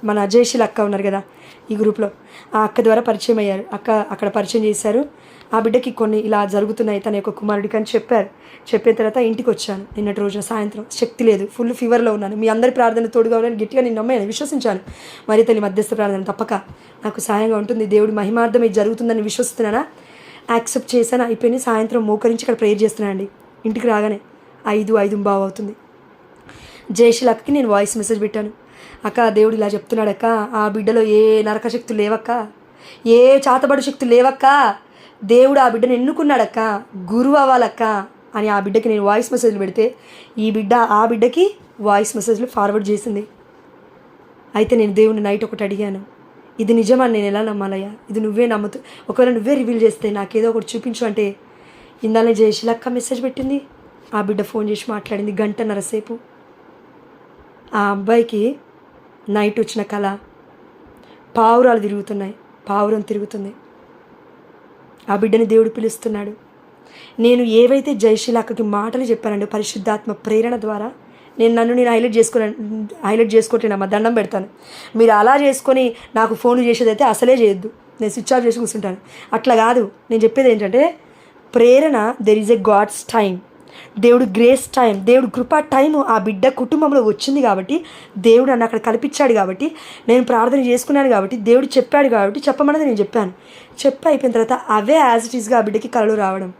మన జయశీల అక్క ఉన్నారు కదా ఈ గ్రూప్లో, ఆ అక్క ద్వారా పరిచయం అయ్యారు. అక్క అక్కడ పరిచయం చేశారు. ఆ బిడ్డకి కొన్ని ఇలా జరుగుతున్నాయి తన యొక్క కుమారుడికి అని చెప్పారు. చెప్పిన తర్వాత ఇంటికి వచ్చాను నిన్నటి రోజున సాయంత్రం. శక్తి లేదు, ఫుల్ ఫీవర్లో ఉన్నాను. మీ అందరి ప్రార్థన తోడుగా ఉన్నాను, గట్టిగా నేను నమ్మాను, విశ్వసించాను. మరి తల్లి మధ్యస్థ ప్రార్థన తప్పక నాకు సహాయంగా ఉంటుంది, దేవుడి మహిమార్థం ఇది జరుగుతుందని విశ్వసిస్తున్నానా, యాక్సెప్ట్ చేశాను. అయిపోయింది. సాయంత్రం మోకరించి ఇక్కడ ప్రేయర్ చేస్తున్నానండి. ఇంటికి రాగానే 5:05 అవుతుంది. జయశీల అక్కకి నేను వాయిస్ మెసేజ్ పెట్టాను. అక్క, దేవుడు ఇలా చెప్తున్నాడు అక్క, ఆ బిడ్డలో ఏ నరక శక్తులు లేవక్క, ఏ చాతబడు శక్తులు లేవక్క, దేవుడు ఆ బిడ్డను ఎన్నుకున్నాడక్క, గురువు అవ్వాలక్క అని ఆ బిడ్డకి నేను వాయిస్ మెసేజ్లు పెడితే ఈ బిడ్డ ఆ బిడ్డకి వాయిస్ మెసేజ్లు ఫార్వర్డ్ చేసింది. అయితే నేను దేవుడిని నైట్ ఒకటి అడిగాను, ఇది నిజమని నేను ఎలా నమ్మాలయ్యా, ఇది నువ్వే నమ్ముతూ ఒకవేళ నువ్వే రివీల్ చేస్తే నాకేదో ఒకటి చూపించు అంటే ఇందాలే జయశీల అక్క మెసేజ్ పెట్టింది. ఆ బిడ్డ ఫోన్ చేసి మాట్లాడింది 1.5 గంటల సేపు. ఆ అబ్బాయికి నైట్ వచ్చిన కళ, పావురాలు తిరుగుతున్నాయి, పావురం తిరుగుతుంది. ఆ బిడ్డని దేవుడు పిలుస్తున్నాడు. నేను ఏవైతే జయశీల అక్కకి మాటలు చెప్పానండి పరిశుద్ధాత్మ ప్రేరణ ద్వారా, నేను హైలైట్ చేసుకోవట్లేనమ్మా, దండం పెడతాను. మీరు అలా చేసుకొని నాకు ఫోన్ చేసేదైతే అసలే చేయొద్దు, నేను స్విచ్ ఆఫ్ చేసి కూర్చుంటాను. అట్లా కాదు, నేను చెప్పేది ఏంటంటే ప్రేరణ, there is a God's time, దేవుడు గ్రేస్ టైం, దేవుడు కృపా టైము ఆ బిడ్డ కుటుంబంలో వచ్చింది కాబట్టి, దేవుడు నన్ను అక్కడ కల్పించాడు కాబట్టి, నేను ప్రార్థన చేసుకున్నాను కాబట్టి, దేవుడు చెప్పాడు కాబట్టి చెప్పమన్నది నేను చెప్పాను. అయిపోయిన తర్వాత అవే యాజ్ ఇట్ ఈస్గా ఆ బిడ్డకి కలలు రావడం.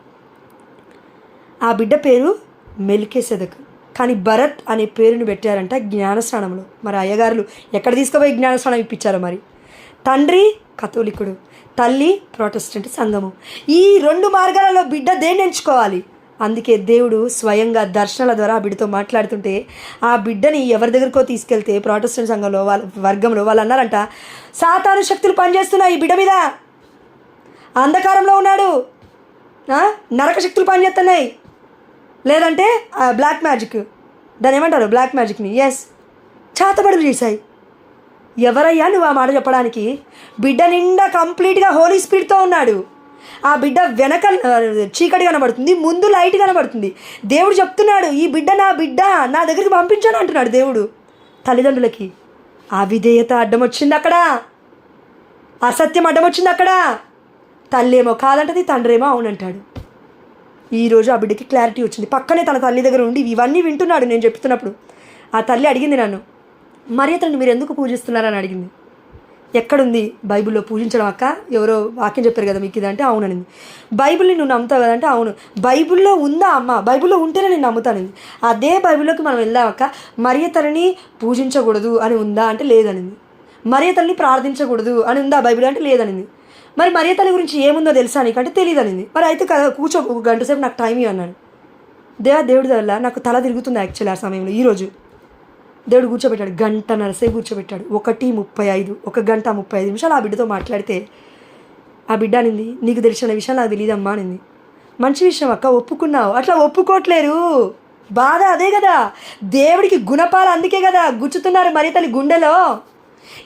ఆ బిడ్డ పేరు మెల్కీసెదెకు, కానీ భరత్ అనే పేరుని పెట్టారంట జ్ఞానస్నానంలో. మరి అయ్యగారులు ఎక్కడ తీసుకుపోయి జ్ఞానస్నానం ఇప్పించారో మరి. తండ్రి కథోలికుడు, తల్లి ప్రొటెస్టెంట్ సంఘము. ఈ 2 మార్గాలలో బిడ్డ దేన్ని ఎంచుకోవాలి? అందుకే దేవుడు స్వయంగా దర్శనాల ద్వారా ఆ బిడ్డతో మాట్లాడుతుంటే ఆ బిడ్డని ఎవరి దగ్గరకో తీసుకెళ్తే ప్రొటెస్టెంట్ సంఘంలో వర్గంలో వాళ్ళు అన్నారంట, సాతాను శక్తులు పనిచేస్తున్నాయి ఈ బిడ్డ మీద, అంధకారంలో ఉన్నాడు, నరక శక్తులు పనిచేస్తున్నాయి, లేదంటే బ్లాక్ మ్యాజిక్, దాన్ని ఏమంటారు బ్లాక్ మ్యాజిక్ని, ఎస్, చాతబడులు చేశాయి. ఎవరయ్యా నువ్వు ఆ మాట చెప్పడానికి? బిడ్డ నిండా కంప్లీట్గా హోలీ స్పిరిట్తో ఉన్నాడు. ఆ బిడ్డ వెనక చీకటి కనబడుతుంది, ముందు లైట్ కనబడుతుంది. దేవుడు చెప్తున్నాడు, ఈ బిడ్డ నా దగ్గరికి పంపించాను అంటున్నాడు దేవుడు. తల్లిదండ్రులకి అవిధేయత అడ్డం వచ్చింది అక్కడ, అసత్యం అడ్డం వచ్చింది అక్కడ. తల్లి ఏమో కాదంటది, తండ్రి ఏమో అవునంటాడు. ఈరోజు ఆ బిడ్డకి క్లారిటీ వచ్చింది. పక్కనే తన తల్లి దగ్గర ఉండి ఇవన్నీ వింటున్నాడు నేను చెప్తున్నప్పుడు. ఆ తల్లి అడిగింది నన్ను, మరి అతన్ని మీరు ఎందుకు పూజిస్తున్నారని అడిగింది. ఎక్కడుంది బైబిల్లో పూజించడం అక్క? ఎవరో వాక్యం చెప్పారు కదా మీకు ఇదంటే అవుననింది. బైబిల్ని నువ్వు నమ్ముతావు కదంటే అవును. బైబిల్లో ఉందా అమ్మ? బైబిల్లో ఉంటేనే నేను నమ్ముతానింది. అదే బైబిల్లోకి మనం వెళ్దామక్క, మరియ తల్లిని పూజించకూడదు అని ఉందా అంటే లేదనింది. మరియ తల్లిని ప్రార్థించకూడదు అని ఉందా బైబిల్ అంటే లేదనింది. మరి మరియ తల్లి గురించి ఏముందో తెలుసా నీకంటే తెలియదు అనింది. మరి అయితే కూర్చో 1 గంట సేపు నాకు టైం అన్నాను. దేవుడి వల్ల నాకు తల తిరుగుతుంది యాక్చువల్లీ ఆ సమయంలో. ఈరోజు దేవుడు కూర్చోబెట్టాడు, 1.5 గంట కూర్చోబెట్టాడు. 1:35, 1 గంట 35 నిమిషాలు ఆ బిడ్డతో మాట్లాడితే ఆ బిడ్డ అనింది, నీకు తెలిసిన విషయం నాకు తెలియదమ్మా అనింది. మంచి విషయం అక్క, ఒప్పుకున్నావు. అట్లా ఒప్పుకోవట్లేరు, బాధ అదే కదా. దేవుడికి గుణపాలు అందుకే కదా గుచ్చుతున్నారు మరి తల్లి గుండెలో.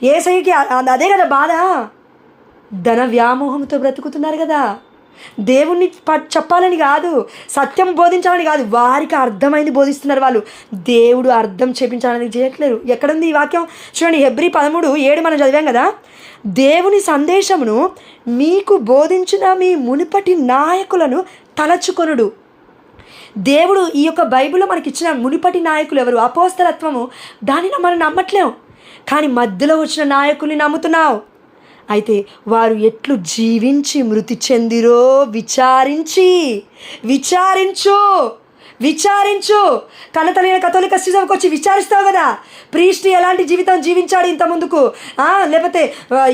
యేసయ్యకి అదే కదా బాధ. ధన వ్యామోహంతో బ్రతుకుతున్నారు కదా. దేవుణ్ణి చెప్పాలని కాదు, సత్యం బోధించాలని కాదు, వారికి అర్థమైంది బోధిస్తున్నారు వాళ్ళు. దేవుడు అర్థం చేపించాలని చేయట్లేరు. ఎక్కడుంది ఈ వాక్యం చూడండి, హెబ్రీ 13:7 మనం చదివాం కదా. దేవుని సందేశమును మీకు బోధించిన మీ మునుపటి నాయకులను తలచుకొనుడు. దేవుడు ఈ యొక్క బైబిల్లో మనకి ఇచ్చిన మునుపటి నాయకులు ఎవరు? అపోస్తలత్వము. దానిని మనం నమ్మట్లేం, కానీ మధ్యలో వచ్చిన నాయకుల్ని నమ్ముతున్నావు. అయితే వారు ఎట్లు జీవించి మృతి చెందిరో విచారించు. కన్నతలైన కథోలిక సిస్టంకి వచ్చి విచారిస్తావు కదా, ప్రీస్ట్ ఎలాంటి జీవితం జీవించాడు ఇంత ముందుకు, లేకపోతే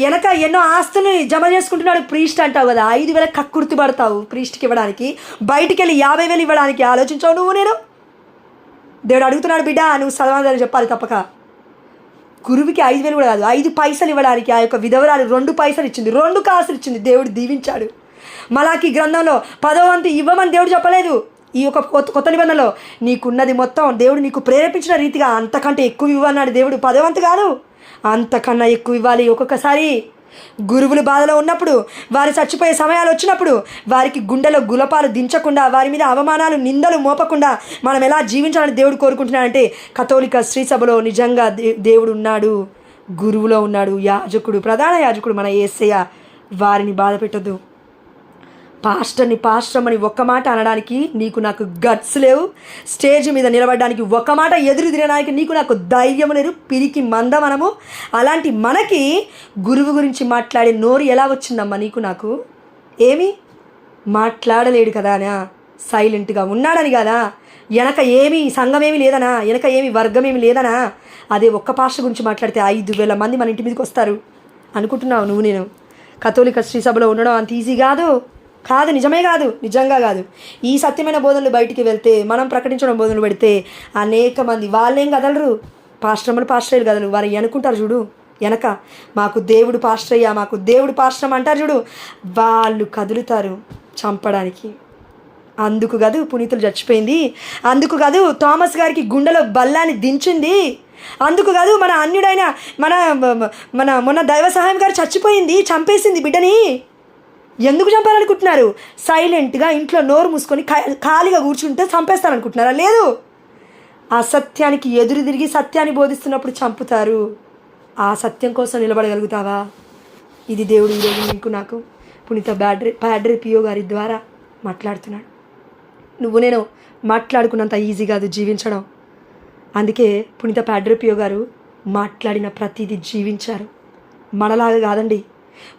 వెనక ఎన్నో ఆస్తుల్ని జమ చేసుకుంటున్నాడు ప్రీస్ట్ అంటావు కదా. 5,000 కక్కుర్తి పడతావు ప్రీస్ట్కి ఇవ్వడానికి, బయటికి వెళ్ళి 50,000 ఇవ్వడానికి ఆలోచించావు నువ్వు. నేను దేవుడు అడుగుతున్నాడు, బిడ్డ నువ్వు సమాధానం చెప్పాలి తప్పక. గురువుకి 5,000 కూడా కాదు, 5 పైసలు ఇవ్వడానికి ఆ యొక్క విధవరాలు 2 పైసలు ఇచ్చింది, 2 కాసులు ఇచ్చింది. దేవుడు దీవించాడు. మలాకి గ్రంథంలో 10వ వంతు ఇవ్వమని దేవుడు చెప్పలేదు. ఈ యొక్క కొత్త నిబంధనలో నీకున్నది మొత్తం దేవుడు నీకు ప్రేరేపించిన రీతిగా అంతకంటే ఎక్కువ ఇవ్వన్నాడు దేవుడు. 10వ వంతు కాదు, అంతకన్నా ఎక్కువ ఇవ్వాలి. ఒక్కొక్కసారి గురువులు బాధలో ఉన్నప్పుడు, వారు చచ్చిపోయే సమయాలు వచ్చినప్పుడు వారికి గుండెలో గులపాలు దించకుండా, వారి మీద అవమానాలు నిందలు మోపకుండా మనం ఎలా జీవించాలని దేవుడు కోరుకుంటున్నాడంటే, కథోలిక శ్రీ సభలో నిజంగా దేవుడు ఉన్నాడు, గురువులో ఉన్నాడు, యాజకుడు, ప్రధాన యాజకుడు మన యేసయ్య. వారిని బాధ పెట్టొద్దు. పాస్టర్ అని ఒక్క మాట అనడానికి నీకు నాకు గట్స్ లేవు. స్టేజ్ మీద నిలబడడానికి ఒక్క మాట ఎదురు తినడానికి నీకు నాకు ధైర్యం లేదు. పిరికి మంద మనము. అలాంటి మనకి గురువు గురించి మాట్లాడే నోరు ఎలా వచ్చిందమ్మా నీకు నాకు? ఏమి మాట్లాడలేడు కదా అనా, సైలెంట్గా ఉన్నాడని కదా, వెనక ఏమి సంఘమేమి లేదనా, వెనక ఏమి వర్గమేమి లేదనా. అదే ఒక్క పాస్టర్ గురించి మాట్లాడితే 5,000 మంది మన ఇంటి మీదకి వస్తారు అనుకుంటున్నావు నువ్వు. నేను కథోలిక శ్రీ సభలో ఉండడం అంత ఈజీ కాదు, నిజమే కాదు, నిజంగా కాదు. ఈ సత్యమైన బోధనలు బయటికి వెళ్తే, మనం ప్రకటించడం బోధనలు పెడితే అనేక మంది వాళ్ళేం కదలరు, పాస్టర్లు కదలరు. వారు అనుకుంటారు చూడు, వెనక మాకు దేవుడు పాస్టరయ్యా, మాకు దేవుడు పాస్టర్ అంటారు చూడు, వాళ్ళు కదులుతారు చంపడానికి. అందుకు కాదు పునీతులు చచ్చిపోయింది, అందుకు కాదు థామస్ గారికి గుండెలో బల్లాన్ని దించింది, అందుకు కాదు మన అన్యుడైన మొన్న దైవ సహాయం గారు చచ్చిపోయింది, చంపేసింది బిడ్డని. ఎందుకు చంపాలనుకుంటున్నారు? సైలెంట్గా ఇంట్లో నోరు మూసుకొని ఖాళీగా కూర్చుంటే చంపేస్తారనుకుంటున్నారా? లేదు, ఆ సత్యానికి ఎదురు తిరిగి సత్యాన్ని బోధిస్తున్నప్పుడు చంపుతారు. ఆ సత్యం కోసం నిలబడగలుగుతావా? ఇది దేవుడు ఈరోజు నీకు నాకు పునీత ప్యాడ్రే పియో గారి ద్వారా మాట్లాడుతున్నాడు. నువ్వు నేను మాట్లాడుకున్నంత ఈజీ కాదు జీవించడం. అందుకే పునీత ప్యాడ్రే పియో గారు మాట్లాడిన ప్రతిదీ జీవించారు. మనలాగా కాదండి.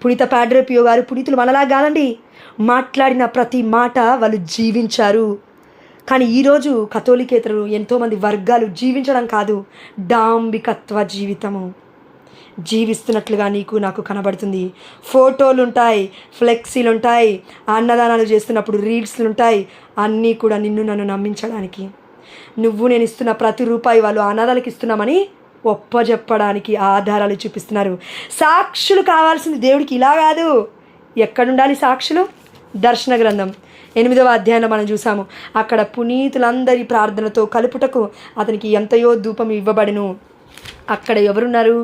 పునీత ప్యాడ్రే పియో గారు పునీతులు మనలా కాదండి, మాట్లాడిన ప్రతి మాట వాళ్ళు జీవించారు. కానీ ఈరోజు కథోలికేతరులు ఎంతోమంది వర్గాలు జీవించడం కాదు, డాంబికత్వ జీవితము జీవిస్తున్నట్లుగా నీకు నాకు కనబడుతుంది. ఫోటోలు ఉంటాయి, ఫ్లెక్సీలు ఉంటాయి, అన్నదానాలు చేస్తున్నప్పుడు రీల్స్లు ఉంటాయి, అన్నీ కూడా నిన్ను నన్ను నమ్మించడానికి. నువ్వు నేను ఇస్తున్న ప్రతి రూపాయి వాళ్ళు అనాథాలకు ఇస్తున్నామని ఒప్పజెప్పడానికి ఆధారాలు చూపిస్తున్నారు. సాక్షులు కావాల్సింది దేవుడికి ఇలా కాదు. ఎక్కడుండాలి సాక్షులు? దర్శన గ్రంథం 8వ అధ్యాయంలో మనం చూసాము. అక్కడ పునీతులందరి ప్రార్థనతో కలుపుటకు అతనికి ఎంతయో ధూపం ఇవ్వబడును. అక్కడ ఎవరున్నారు?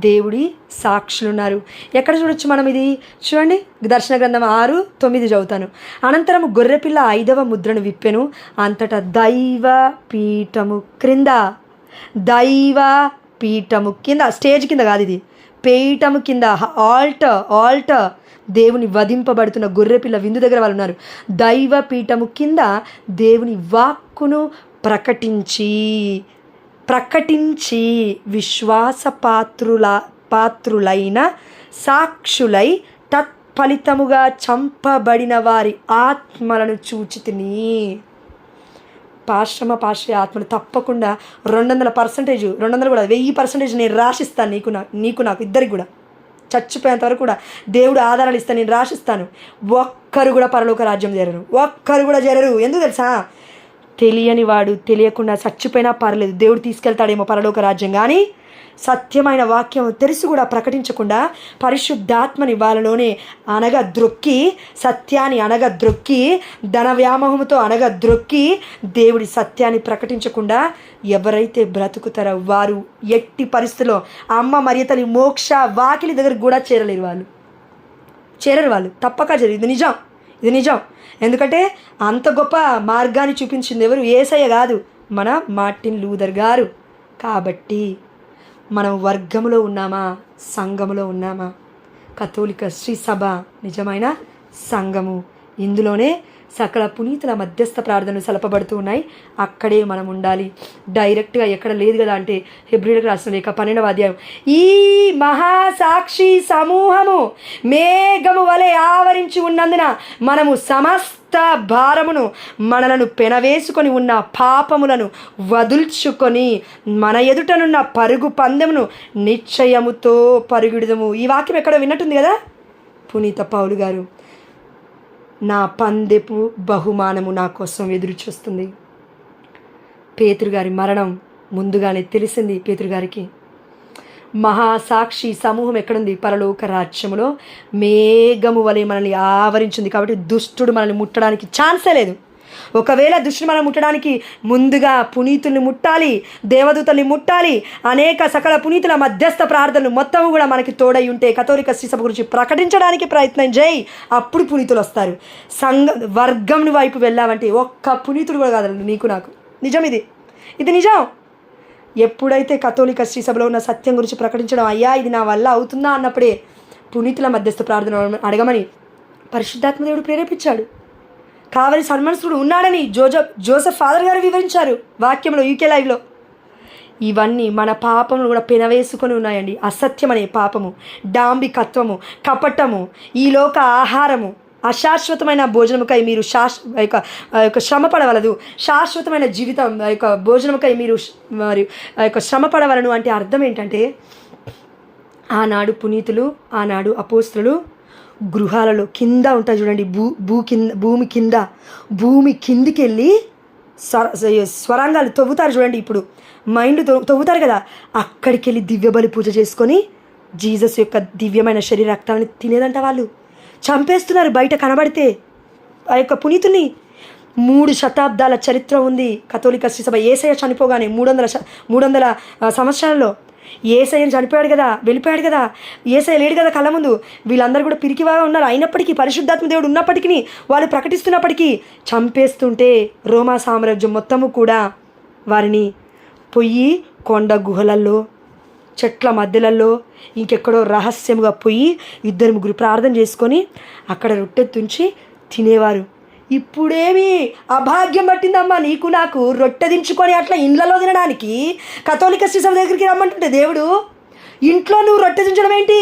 దేవుడి సాక్షులున్నారు. ఎక్కడ చూడొచ్చు మనం ఇది? చూడండి, దర్శన గ్రంథం 6:9 చదువుతాను. అనంతరం గొర్రెపిల్ల 5వ ముద్రను విప్పెను, అంతటా దైవ పీఠము కింద స్టేజ్ కింద కాదు, ఇది పీఠము కింద ఆల్టర్ దేవుని వధింపబడుతున్న గొర్రెపిల్ల విందు దగ్గర వాళ్ళు ఉన్నారు. దైవ పీఠము కింద దేవుని వాక్కును ప్రకటించి విశ్వాస పాత్రులైన సాక్షులై తత్ఫలితముగా చంపబడిన వారి ఆత్మలను చూచితిని. పాశ్రయ ఆత్మలు తప్పకుండా 200%, 200 కూడా 1000% నేను రాసిస్తాను నీకు నాకు ఇద్దరికి కూడా. చచ్చిపోయేంత వరకు కూడా దేవుడు ఆధారాలు ఇస్తాను, నేను రాసిస్తాను. ఒక్కరు కూడా పరలోక రాజ్యం చేరరు, ఒక్కరు కూడా చేరరు. ఎందుకు తెలుసా? తెలియని వాడు తెలియకుండా చచ్చిపోయినా పర్లేదు, దేవుడు తీసుకెళ్తాడేమో పరలోక రాజ్యం, కానీ సత్యమైన వాక్యం తెలిసి కూడా ప్రకటించకుండా పరిశుద్ధాత్మని వాళ్ళలోనే అనగద్రొక్కి, సత్యాన్ని అనగద్రొక్కి, ధన వ్యామోహంతో అనగద్రొక్కి దేవుడి సత్యాన్ని ప్రకటించకుండా ఎవరైతే బ్రతుకుతారో వారు ఎట్టి పరిస్థితుల్లో అమ్మ మరియతని మోక్ష వాకిలి దగ్గర కూడా చేరలేరు వాళ్ళు తప్పక జరిగింది. ఇది నిజం. ఎందుకంటే అంత గొప్ప మార్గాన్ని చూపించింది ఎవరు? యేసయ్య కాదు, మన మార్టిన్ లూథర్ గారు. కాబట్టి మనం వర్గములో ఉన్నామా, సంఘములో ఉన్నామా? కథోలిక శ్రీ సభ నిజమైన సంఘము. ఇందులోనే సకల పునీతుల మధ్యస్థ ప్రార్థనలు సలపబడుతూ ఉన్నాయి. అక్కడే మనం ఉండాలి. డైరెక్ట్గా ఎక్కడ లేదు కదా అంటే హెబ్రీయులకు రాసిన లేఖ 12వ అధ్యాయం, ఈ మహాసాక్షి సమూహము మేఘము వలె ఆవరించి ఉన్నందున మనము సమస్త భారమును మనలను పెనవేసుకొని ఉన్న పాపములను వదుల్చుకొని మన ఎదుటనున్న పరుగు పందెమును నిశ్చయముతో పరుగుడుదము. ఈ వాక్యం ఎక్కడో విన్నట్టుంది కదా పునీత పౌలు గారు. నా పందెపు బహుమానము నా కోసం ఎదురు చూస్తుంది. పేతురు గారి మరణం ముందుగానే తెలిసింది. పేతురు గారికి మహాసాక్షి సమూహం ఎక్కడుంది? పరలోక రాజ్యములో మేఘము వలె మనల్ని ఆవరించింది. కాబట్టి దుష్టుడు మనల్ని ముట్టడానికి ఛాన్సే లేదు. ఒకవేళ దుష్టుడు మనం ముట్టడానికి ముందుగా పునీతుల్ని ముట్టాలి, దేవదూతల్ని ముట్టాలి. అనేక సకల పునీతుల మధ్యస్థ ప్రార్థనలు మొత్తం కూడా మనకి తోడై ఉంటే కథోలిక శ్రీ సభ గురించి ప్రకటించడానికి ప్రయత్నం చేయి. అప్పుడు పునీతులు వస్తారు. వర్గం వైపు వెళ్ళామంటే ఒక్క పునీతుడు కూడా కాదు నీకు నాకు. నిజం, ఇది నిజం. ఎప్పుడైతే కథోలిక శ్రీ సభలో ఉన్న సత్యం గురించి ప్రకటించడం, అయ్యా ఇది నా వల్ల అవుతుందా అన్నప్పుడే పునీతుల మధ్యస్థ ప్రార్థన అడగమని పరిశుద్ధాత్మ దేవుడు ప్రేరేపించాడు. కావలి సన్మనసుడు ఉన్నాడని జోసెఫ్ ఫాదర్ గారు వివరించారు వాక్యంలో, యూకే లైవ్లో. ఇవన్నీ మన పాపములు కూడా పెనవేసుకొని ఉన్నాయండి. అసత్యం అనే పాపము, డాంబికత్వము, కపటము, ఈ లోక ఆహారము, అశాశ్వతమైన భోజనముకై మీరు శ్రమ పడవలదు, శాశ్వతమైన జీవితం భోజనముకై మీరు శ్రమ పడవలను. అంటే అర్థం ఏంటంటే ఆనాడు పునీతులు, ఆనాడు అపోస్తులు గృహాలలో కింద ఉంటుంది చూడండి, భూమి కిందికి వెళ్ళి స్వరంగాలు తవ్వుతారు చూడండి. ఇప్పుడు మైండ్ తవ్వుతారు కదా, అక్కడికి వెళ్ళి దివ్య బలి పూజ చేసుకొని జీసస్ యొక్క దివ్యమైన శరీర రక్తాలను తినేదంట. వాళ్ళు చంపేస్తున్నారు బయట కనబడితే ఆ యొక్క పునీతుని. 3 శతాబ్దాల చరిత్ర ఉంది కథోలిక శ్రీ సభ. యేసయ్య చనిపోగానే 300 సంవత్సరాల్లో యేసయ్యని చనిపోయాడు కదా, వెళ్ళిపోయాడు కదా, యేసయ్య లేడు కదా కళ్ళ ముందు. వీళ్ళందరూ కూడా పిరికివాగా ఉన్నారు. అయినప్పటికీ పరిశుద్ధాత్మ దేవుడు ఉన్నప్పటికీ, వాళ్ళు ప్రకటిస్తున్నప్పటికీ చంపేస్తుంటే రోమా సామ్రాజ్యం మొత్తము కూడా వారిని పొయ్యి కొండ గుహలల్లో, చెట్ల మధ్యలలో, ఇంకెక్కడో రహస్యముగా పోయి 2-3 ప్రార్థన చేసుకొని అక్కడ రొట్టె తుంచి తినేవారు. ఇప్పుడేమి అభాగ్యం పట్టిందమ్మా నీకు నాకు రొట్టె దించుకొని అట్లా ఇండ్లలో తినడానికి కథోలిక శ్రీ సభ దగ్గరికి రమ్మంటుంటే దేవుడు, ఇంట్లో నువ్వు రొట్టె దించడం ఏంటి?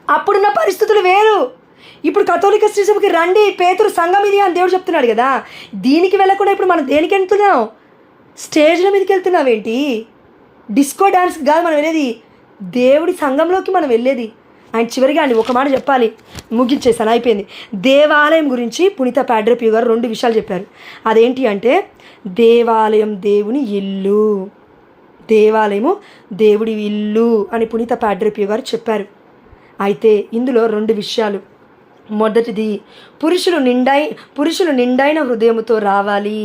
అప్పుడున్న పరిస్థితులు వేరు. ఇప్పుడు కథోలిక శ్రీ సభకి రండి, పేతురు సంఘం ఇది అని దేవుడు చెప్తున్నాడు కదా. దీనికి వెళ్ళకుండా ఇప్పుడు మనం దేనికి వెళ్తున్నాం? స్టేజ్ల మీదకి వెళ్తున్నావేంటి? డిస్కో డాన్స్ కాదు మనం వెళ్ళేది, దేవుడి సంఘంలోకి మనం వెళ్ళేది. ఆయన చివరిగా అండి ఒక మాట చెప్పాలి, ముగించేసాను, అయిపోయింది. దేవాలయం గురించి పునీత పాడ్రే పియో గారు 2 విషయాలు చెప్పారు. అదేంటి అంటే దేవాలయం దేవుని ఇల్లు, దేవాలయము దేవుడి ఇల్లు అని పునీత పాడ్రే పియో గారు చెప్పారు. అయితే ఇందులో 2 విషయాలు. మొదటిది, పురుషులు నిండైన హృదయముతో రావాలి,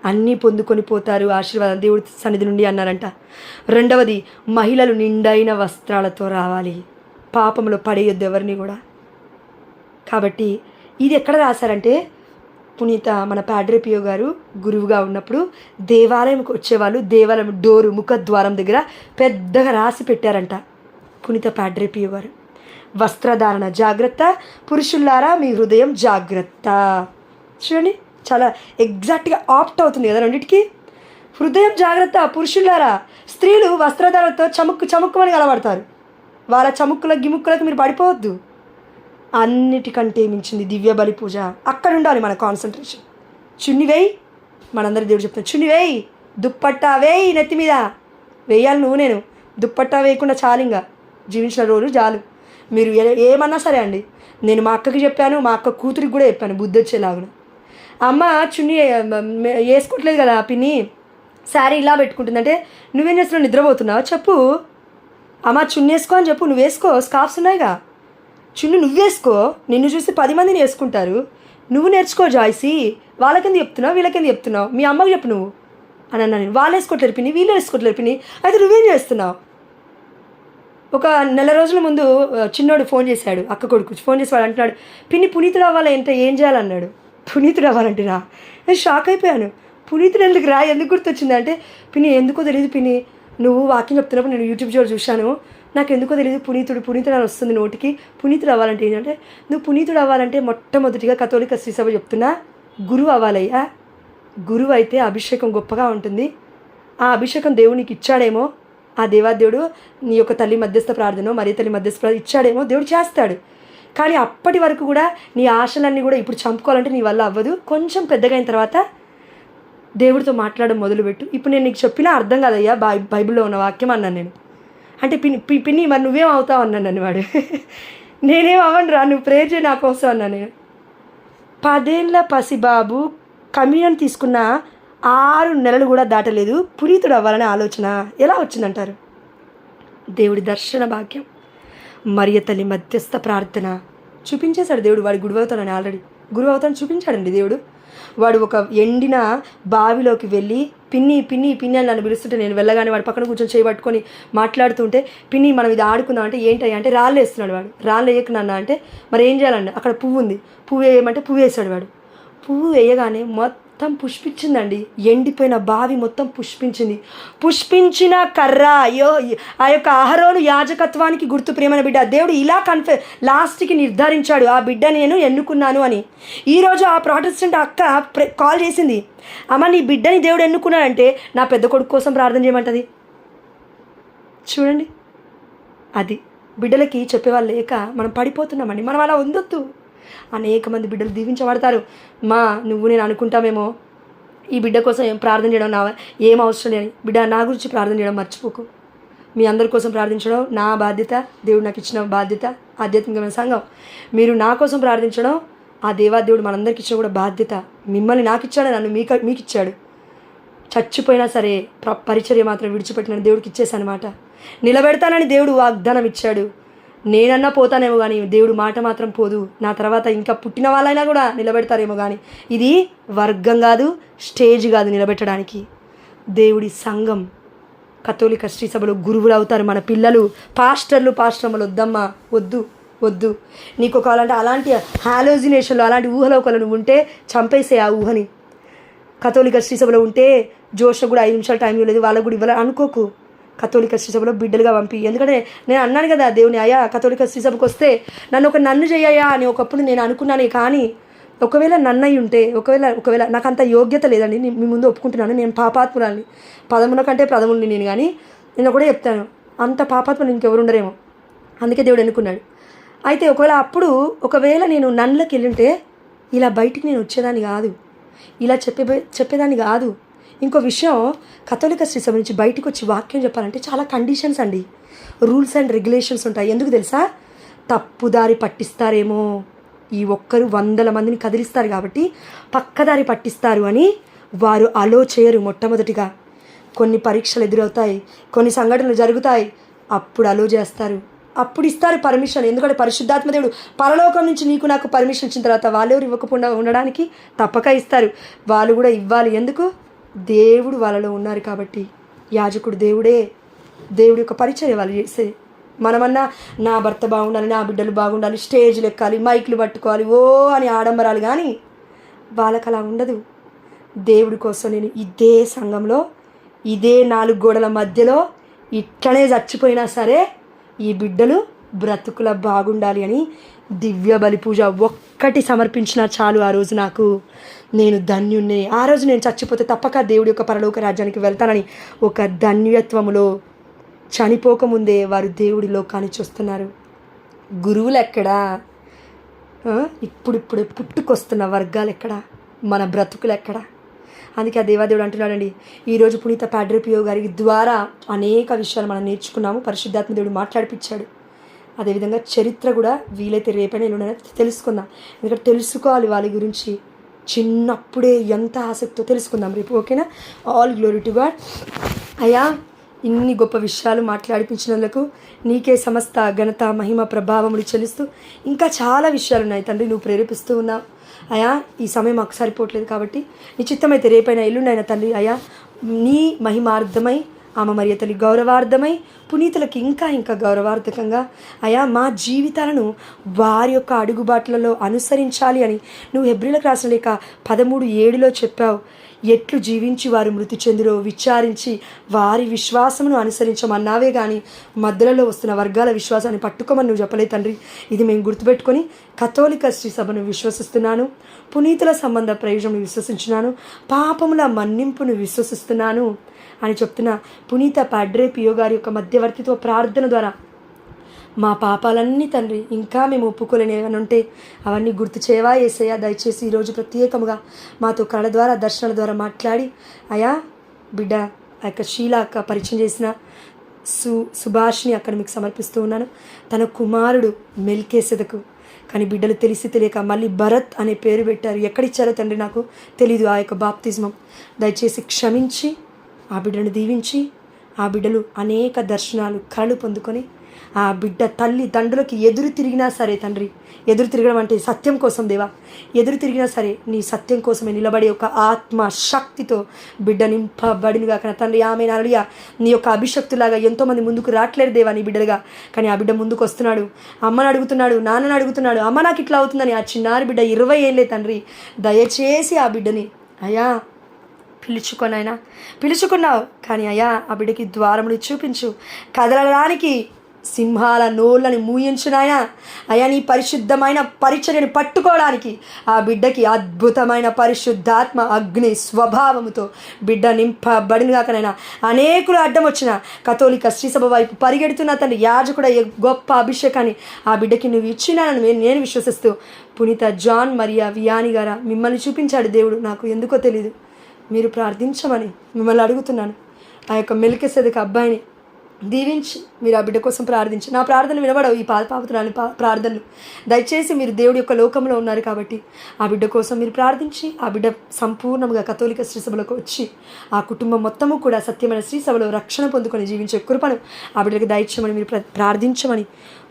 అన్నీ పొందుకొని పోతారు ఆశీర్వాదం దేవుడి సన్నిధి నుండి అన్నారంట. రెండవది, మహిళలు నిండైన వస్త్రాలతో రావాలి, పాపంలో పడేయొద్దు ఎవరిని కూడా. కాబట్టి ఇది ఎక్కడ రాశారంటే పునీత మన పాడ్రే పియో గారు గురువుగా ఉన్నప్పుడు దేవాలయంకి వచ్చేవాళ్ళు దేవాలయం డోరు ముఖద్వారం దగ్గర పెద్దగా రాసి పెట్టారంట పునీత పాడ్రే పియో గారు. వస్త్రధారణ జాగ్రత్త, పురుషుల్లారా మీ హృదయం జాగ్రత్త. చూడండి చాలా ఎగ్జాక్ట్గా ఆప్ట్ అవుతుంది కదా రెండింటికి. హృదయం జాగ్రత్త, పురుషుల్లారా. స్త్రీలు వస్త్రధారణతో చముక్కుమని కలబడతారు. వాళ్ళ గిముక్కులకు మీరు పడిపోవద్దు. అన్నిటికంటే మించింది దివ్య బలి పూజ. అక్కడ ఉండాలి మన కాన్సన్ట్రేషన్. చున్ని వేయి, మనందరి దేవుడు చెప్తాను, చున్ని వేయి, దుప్పట్టా వేయి, నెత్తి మీద వేయాలి. నేను దుప్పట్టా వేయకుండా చాలింగా జీవించిన రోజు చాలు. మీరు ఏమన్నా సరే అండి, నేను మా అక్కకి చెప్పాను, మా అక్క కూతురికి కూడా చెప్పాను బుద్ధి వచ్చేలాగున. అమ్మ చున్నీ వేసుకోవట్లేదు కదా పిన్ని, శారీ ఇలా పెట్టుకుంటుంది అంటే నువ్వేం చేస్తున్నావు, నిద్రపోతున్నావా చెప్పు. అమ్మ చున్నీ వేసుకో అని చెప్పు, నువ్వు వేసుకో, స్కార్ఫ్స్ ఉన్నాయిగా, చున్నీ నువ్వు వేసుకో, నిన్ను చూసి 10 మందిని వేసుకుంటారు, నువ్వు నేర్చుకో జాయ్సీ. వాళ్ళకెందుకు చెప్తున్నావు, వీళ్ళకెందుకు చెప్తున్నావు, మీ అమ్మకి చెప్పు నువ్వు అని అన్నా నేను. వాళ్ళు వేసుకోవట్లేరు పిన్ని, వీళ్ళు వేసుకోవట్లేరు పిన్ని, అయితే నువ్వేం చేస్తున్నావు. ఒక నెల రోజుల ముందు చిన్నోడు ఫోన్ చేశాడు, అక్క కొడుకు ఫోన్ చేసి వాడు అంటున్నాడు, పిన్ని పునీతుడు అవ్వాలి ఎంత ఏం చేయాలన్నాడు. పునీతుడు అవ్వాలంటేనా, నేను షాక్ అయిపోయాను. పునీతుడు ఎందుకు రా, ఎందుకు గుర్తొచ్చింది అంటే, పిన్ని ఎందుకో తెలియదు పిన్ని, నువ్వు వాకింగ్ చెప్తున్నప్పుడు నేను యూట్యూబ్ చూశాను, నాకు ఎందుకో తెలియదు పునీతుడు అని వస్తుంది నోటికి. పునీతుడు అవ్వాలంటే ఏంటంటే, నువ్వు పునీతుడు అవ్వాలంటే మొట్టమొదటిగా కథోలిక శ్రీసభ చెప్తున్నా గురువు అవ్వాలయ్యా. గురువు అయితే అభిషేకం గొప్పగా ఉంటుంది. ఆ అభిషేకం దేవునికి ఇచ్చాడేమో, ఆ దేవాదేవుడు నీ యొక్క తల్లి మధ్యస్థ ప్రార్థన, మరి తల్లి మధ్యస్థ ప్రార్థన ఇచ్చాడేమో, దేవుడు చేస్తాడు. కానీ అప్పటి వరకు కూడా నీ ఆశలన్నీ కూడా ఇప్పుడు చంపుకోవాలంటే నీ వల్ల అవ్వదు. కొంచెం పెద్దగా అయిన తర్వాత దేవుడితో మాట్లాడడం మొదలుపెట్టు. ఇప్పుడు నేను నీకు చెప్పినా అర్థం కాదయ్యా, బైబిల్లో ఉన్న వాక్యం అన్నాను నేను. అంటే పిన్ని మరి నువ్వేం అవుతావు అన్నాను నన్ను వాడు. నేనేం అవ్వను రా, నువ్వు ప్రేయర్ చేయి నా కోసం అన్నా నేను. 10 ఏళ్ళ పసిబాబు కమ్యూనియన్ తీసుకున్న 6 నెలలు కూడా దాటలేదు, పునీతుడు అవ్వాలనే ఆలోచన ఎలా వచ్చిందంటారు. దేవుడి దర్శన భాగ్యం, మరియ తల్లి మధ్యస్థ ప్రార్థన చూపించేశాడు దేవుడు. వాడు గురువు అవుతాడని ఆల్రెడీ గురువు అవుతాడని చూపించాడండి దేవుడు. వాడు ఒక ఎండిన బావిలోకి వెళ్ళి పిన్ని పిన్ని పిన్ని అని నన్ను పిలుస్తుంటే నేను వెళ్ళగానే వాడు పక్కన కూర్చొని చేయబట్టుకొని మాట్లాడుతుంటే, పిన్ని మనం ఇది ఆడుకుందాం అంటే ఏంటయ్యా అంటే రాళ్ళు వేస్తున్నాడు వాడు. రాళ్ళు వేయకున్నా అంటే మరి ఏం చేయాలండి, అక్కడ పువ్వు ఉంది, పువ్వు వేయమంటే పువ్వు వేసాడు వాడు. పువ్వు వేయగానే మొత్తం పుష్పించిందండి, ఎండిపోయిన బావి మొత్తం పుష్పించింది. పుష్పించిన కర్ర, అయ్యో ఆ యొక్క అహరోను యాజకత్వానికి గుర్తు ప్రియమైన బిడ్డ. దేవుడు ఇలా లాస్ట్కి నిర్ధారించాడు, ఆ బిడ్డ నేను ఎన్నుకున్నాను అని. ఈరోజు ఆ ప్రొటెస్టెంట్ అక్క కాల్ చేసింది, అమ్మ నీ బిడ్డని దేవుడు ఎన్నుకున్నాడంటే నా పెద్ద కొడుకు కోసం ప్రార్థన చేయమంటది. చూడండి, అది బిడ్డలకి చెప్పేవాళ్ళు లేక మనం పడిపోతున్నామండి. మనం అలా ఉండొద్దు. అనేక మంది బిడ్డలు దీవించబడతారు. నువ్వు నేను అనుకుంటామేమో ఈ బిడ్డ కోసం ఏం ప్రార్థన చేయడం ఏం అవసరం లేని, బిడ్డ నా గురించి ప్రార్థన చేయడం మర్చిపోకు. మీ అందరి కోసం ప్రార్థించడం నా బాధ్యత, దేవుడు నాకు ఇచ్చిన బాధ్యత, ఆధ్యాత్మికమైన సంఘం. మీరు నా కోసం ప్రార్థించడం ఆ దేవాదేవుడు మనందరికి ఇచ్చిన కూడా బాధ్యత. మిమ్మల్ని నాకు ఇచ్చాడు, నన్ను మీకు ఇచ్చాడు. చచ్చిపోయినా సరే పరిచర్య మాత్రం విడిచిపెట్టిన దేవుడికి ఇచ్చేసానమాట. నిలబెడతానని దేవుడు వాగ్దానం ఇచ్చాడు. నేనన్నా పోతానేమో కానీ దేవుడు మాట మాత్రం పోదు. నా తర్వాత ఇంకా పుట్టిన వాళ్ళైనా కూడా నిలబెడతారేమో కానీ ఇది వర్గం కాదు, స్టేజ్ కాదు నిలబెట్టడానికి. దేవుడి సంఘం కథోలిక శ్రీసభలో గురువులు అవుతారు మన పిల్లలు. పాస్టర్లు వద్దమ్మా, వద్దు. నీకు ఒకవేళ అలాంటి హాలోజినేషన్లో అలాంటి ఊహలోకలు నువ్వు ఉంటే చంపేసే ఆ ఊహని. కథోలిక శ్రీసభలో ఉంటే జోష కూడా 5 నిమిషాలు టైం ఇవ్వలేదు, వాళ్ళకు కూడా ఇవ్వాలి అనుకోకు. కథోలిక శ్రీసభలో బిడ్డలుగా పంపి. ఎందుకంటే నేను అన్నాను కదా దేవుని, అయ్యా కథోలిక శ్రీసభకు వస్తే నన్ను చెయ్యా అని ఒకప్పుడు నేను అనుకున్నానే. కానీ ఒకవేళ నన్నయ్యి ఉంటే, ఒకవేళ నాకు అంత యోగ్యత లేదండి, మీ ముందు ఒప్పుకుంటున్నాను, నేను పాపాత్మురాల్ని, పదముల కంటే ప్రథముల్ని నేను. కానీ నేను ఒకటే చెప్తాను, అంత పాపాత్ములు ఇంకెవరు ఉండరేమో, అందుకే దేవుడు ఎన్నుకున్నాడు. అయితే ఒకవేళ నేను నన్నులోకి వెళ్ళుంటే ఇలా బయటికి నేను వచ్చేదాన్ని కాదు, ఇలా చెప్పేదాన్ని కాదు. ఇంకో విషయం, కథోలిక శ్రీసభ నుంచి బయటకు వచ్చి వాక్యం చెప్పాలంటే చాలా కండిషన్స్ అండి, రూల్స్ అండ్ రెగ్యులేషన్స్ ఉంటాయి. ఎందుకు తెలుసా, తప్పుదారి పట్టిస్తారేమో, ఈ ఒక్కరు 100 మందిని కదిలిస్తారు కాబట్టి పక్కదారి పట్టిస్తారు అని వారు అలో చేయరు. మొట్టమొదటిగా కొన్ని పరీక్షలు ఎదురవుతాయి, కొన్ని సంఘటనలు జరుగుతాయి, అప్పుడు అలో చేస్తారు, అప్పుడు ఇస్తారు పర్మిషన్. ఎందుకంటే పరిశుద్ధాత్మ దేవుడు పరలోకం నుంచి నీకు నాకు పర్మిషన్ ఇచ్చిన తర్వాత వాళ్ళెవరు ఇవ్వకుండా ఉండడానికి తప్పక ఇస్తారు. వాళ్ళు కూడా ఇవ్వాలి. ఎందుకు, దేవుడు వాళ్ళలో ఉన్నారు కాబట్టి. యాజకుడు దేవుడే, దేవుడి యొక్క పరిచర్య వాళ్ళు చేసే. మనమన్నా నా భర్త బాగుండాలి, నా బిడ్డలు బాగుండాలి, స్టేజ్లు ఎక్కాలి, మైకులు పట్టుకోవాలి, ఓ అని ఆడంబరాలు. కానీ వాళ్ళకి అలా ఉండదు. దేవుడి కోసం నేను ఇదే సంఘంలో, ఇదే 4 గోడల మధ్యలో ఇట్లనే చచ్చిపోయినా సరే ఈ బిడ్డలు బ్రతుకుల బాగుండాలి అని దివ్య బలి పూజ ఒక్కటి సమర్పించినా చాలు. ఆ రోజు నాకు నేను ధన్యుణ్ణి. ఆ రోజు నేను చచ్చిపోతే తప్పక దేవుడి యొక్క పరలోక రాజ్యానికి వెళ్తానని ఒక ధన్యత్వములో చనిపోకముందే వారు దేవుడి లోకాన్ని చూస్తున్నారు. గురువులు ఎక్కడా, ఇప్పుడిప్పుడే పుట్టుకొస్తున్న వర్గాలు ఎక్కడా, మన బ్రతుకులు ఎక్కడా. అందుకే ఆ దేవాదేవుడు అంటున్నాడండి, ఈరోజు పునీత పాడ్రే పియో గారి ద్వారా అనేక విషయాలు మనం నేర్చుకున్నాము. పరిశుద్ధాత్మ దేవుడు మాట్లాడిపించాడు. అదేవిధంగా చరిత్ర కూడా వీలైతే రేపైనా ఎల్లుండైనా తెలుసుకుందాం. ఎందుకంటే తెలుసుకోవాలి వాళ్ళ గురించి. చిన్నప్పుడే ఎంత ఆసక్తితో తెలుసుకుందాం రేపు. ఓకేనా? All glory to God. అయ్యా, ఇన్ని గొప్ప విషయాలు మాట్లాడిపించినందుకు నీకే సమస్త ఘనత, మహిమ, ప్రభావములు చెల్లిస్తూ ఇంకా చాలా విషయాలు ఉన్నాయి తండ్రి, నువ్వు ప్రేరేపిస్తూ ఉన్నావు. అయ్యా, ఈ సమయం మాకు సరిపోవట్లేదు కాబట్టి నీ చిత్తమైతే రేపైనా ఎల్లుండైనా తండ్రి అయ్యా, నీ మహిమార్థమై ఆమె మరియ తల్లి గౌరవార్థమై పునీతులకి ఇంకా ఇంకా గౌరవార్థకంగా అయా మా జీవితాలను వారి యొక్క అడుగుబాట్లలో అనుసరించాలి అని నువ్వు హెబ్రీలకు రాసిన లేక 13:7 చెప్పావు. ఎట్లు జీవించి వారు మృతి చెందురో విచారించి వారి విశ్వాసమును అనుసరించమన్నావే కానీ మధ్యలో వస్తున్న వర్గాల విశ్వాసాన్ని పట్టుకోమని నువ్వు చెప్పలే తండ్రి. ఇది మేము గుర్తుపెట్టుకొని కథోలిక శ్రీ సభను విశ్వసిస్తున్నాను, పునీతుల సంబంధ ప్రయోజనం విశ్వసించున్నాను, పాపముల మన్నింపును విశ్వసిస్తున్నాను అని చెప్తున్న పునీత పాడ్రే పియో గారి యొక్క మధ్యవర్తిత్వ ప్రార్థన ద్వారా మా పాపాలన్నీ తండ్రి ఇంకా మేము ఒప్పుకోలేని ఏమైనా ఉంటే అవన్నీ గుర్తు చేయవా యేసయ్యా. దయచేసి ఈరోజు ప్రత్యేకంగా మాతో కళ ద్వారా దర్శనాల ద్వారా మాట్లాడి అయా బిడ్డ ఆ యొక్క షీలా అక్క పరిచయం చేసిన సుభాష్ని అక్కడ మీకు సమర్పిస్తూ ఉన్నాను. తన కుమారుడు మెల్కీసెదెకు కానీ బిడ్డలు తెలిసి తెలియక మళ్ళీ భరత్ అనే పేరు పెట్టారు. ఎక్కడిచ్చారో తండ్రి నాకు తెలీదు ఆ యొక్క బాప్తిజమం. దయచేసి క్షమించి ఆ బిడ్డను దీవించి ఆ బిడ్డలు అనేక దర్శనాలు కళలు పొందుకొని ఆ బిడ్డ తల్లి తండ్రులకి ఎదురు తిరిగినా సరే తండ్రి, ఎదురు తిరగడం అంటే సత్యం కోసం దేవా, ఎదురు తిరిగినా సరే నీ సత్యం కోసమే నిలబడే ఒక ఆత్మ శక్తితో బిడ్డ నింపబడినగా కానీ తండ్రి ఆమె నలుయ నీ యొక్క అభిషక్తులాగా ఎంతోమంది ముందుకు రావట్లేరు దేవా నీ బిడ్డలుగా. కానీ ఆ బిడ్డ ముందుకు వస్తున్నాడు, అమ్మని అడుగుతున్నాడు, నాన్నని అడుగుతున్నాడు, అమ్మ నాకు ఇట్లా అవుతుందని. ఆ చిన్నారి బిడ్డ 20 ఏళ్ళే తండ్రి. దయచేసి ఆ బిడ్డని అయ్యా పిలుచుకొనైనా పిలుచుకున్నావు కానీ అయ్యా ఆ బిడ్డకి ద్వారములు చూపించు, కదలడానికి సింహాల నోళ్ళని మూయించునాయా. అయ్యా నీ పరిశుద్ధమైన పరిచర్యని పట్టుకోవడానికి ఆ బిడ్డకి అద్భుతమైన పరిశుద్ధాత్మ అగ్ని స్వభావముతో బిడ్డ నింపబడినగాకనైనా అనేకులు అడ్డం వచ్చిన కథోలిక శ్రీసభ వైపు పరిగెడుతున్న తండ్రి యాజకుడ గొప్ప అభిషేకాన్ని ఆ బిడ్డకి నువ్వు ఇచ్చినానని నేను విశ్వసిస్తూ పునీత జాన్ మరియా వియాని గారా మిమ్మల్ని చూపించాడు దేవుడు. నాకు ఎందుకో తెలీదు, మీరు ప్రార్థించమని మిమ్మల్ని అడుగుతున్నాను. ఆ యొక్క మెల్కీసెదెకు అబ్బాయిని దీవించి మీరు ఆ బిడ్డ కోసం ప్రార్థించి నా ప్రార్థనలు వినబడవు ఈ పాపతురాని ప్రార్థనలు. దయచేసి మీరు దేవుడి యొక్క లోకంలో ఉన్నారు కాబట్టి ఆ బిడ్డ కోసం మీరు ప్రార్థించి ఆ బిడ్డ సంపూర్ణంగా కథోలిక శ్రీసభలకు వచ్చి ఆ కుటుంబం మొత్తము కూడా సత్యమైన శ్రీసభలో రక్షణ పొందుకొని జీవించే కృపను ఆ బిడ్డకు దయచేయమని మీరు ప్రార్థించమని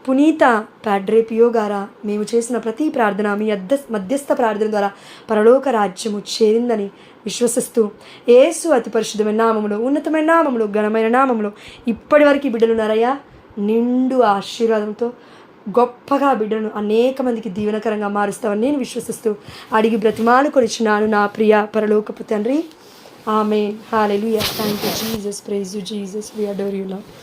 పునీత పాడ్రే పియో గారా మేము చేసిన ప్రతి ప్రార్థన మీ మధ్యస్థ ప్రార్థన ద్వారా పరలోక రాజ్యము చేరిందని విశ్వసిస్తూ యేసు అతి పరిశుద్ధమైన నామములో, ఉన్నతమైన నామములో, ఘనమైన నామములో ఇప్పటి వరకు బిడ్డలు ఉన్నారయ్యా. నిండు ఆశీర్వాదంతో గొప్పగా బిడ్డను అనేక మందికి దీవెనకరంగా మారుస్తామని నేను విశ్వసిస్తూ అడిగి బ్రతిమాలుకొనిచున్నాను నా ప్రియ పరలోకపు తండ్రి. Amen. Hallelujah. Thank you Jesus. Praise you Jesus. We adore you now.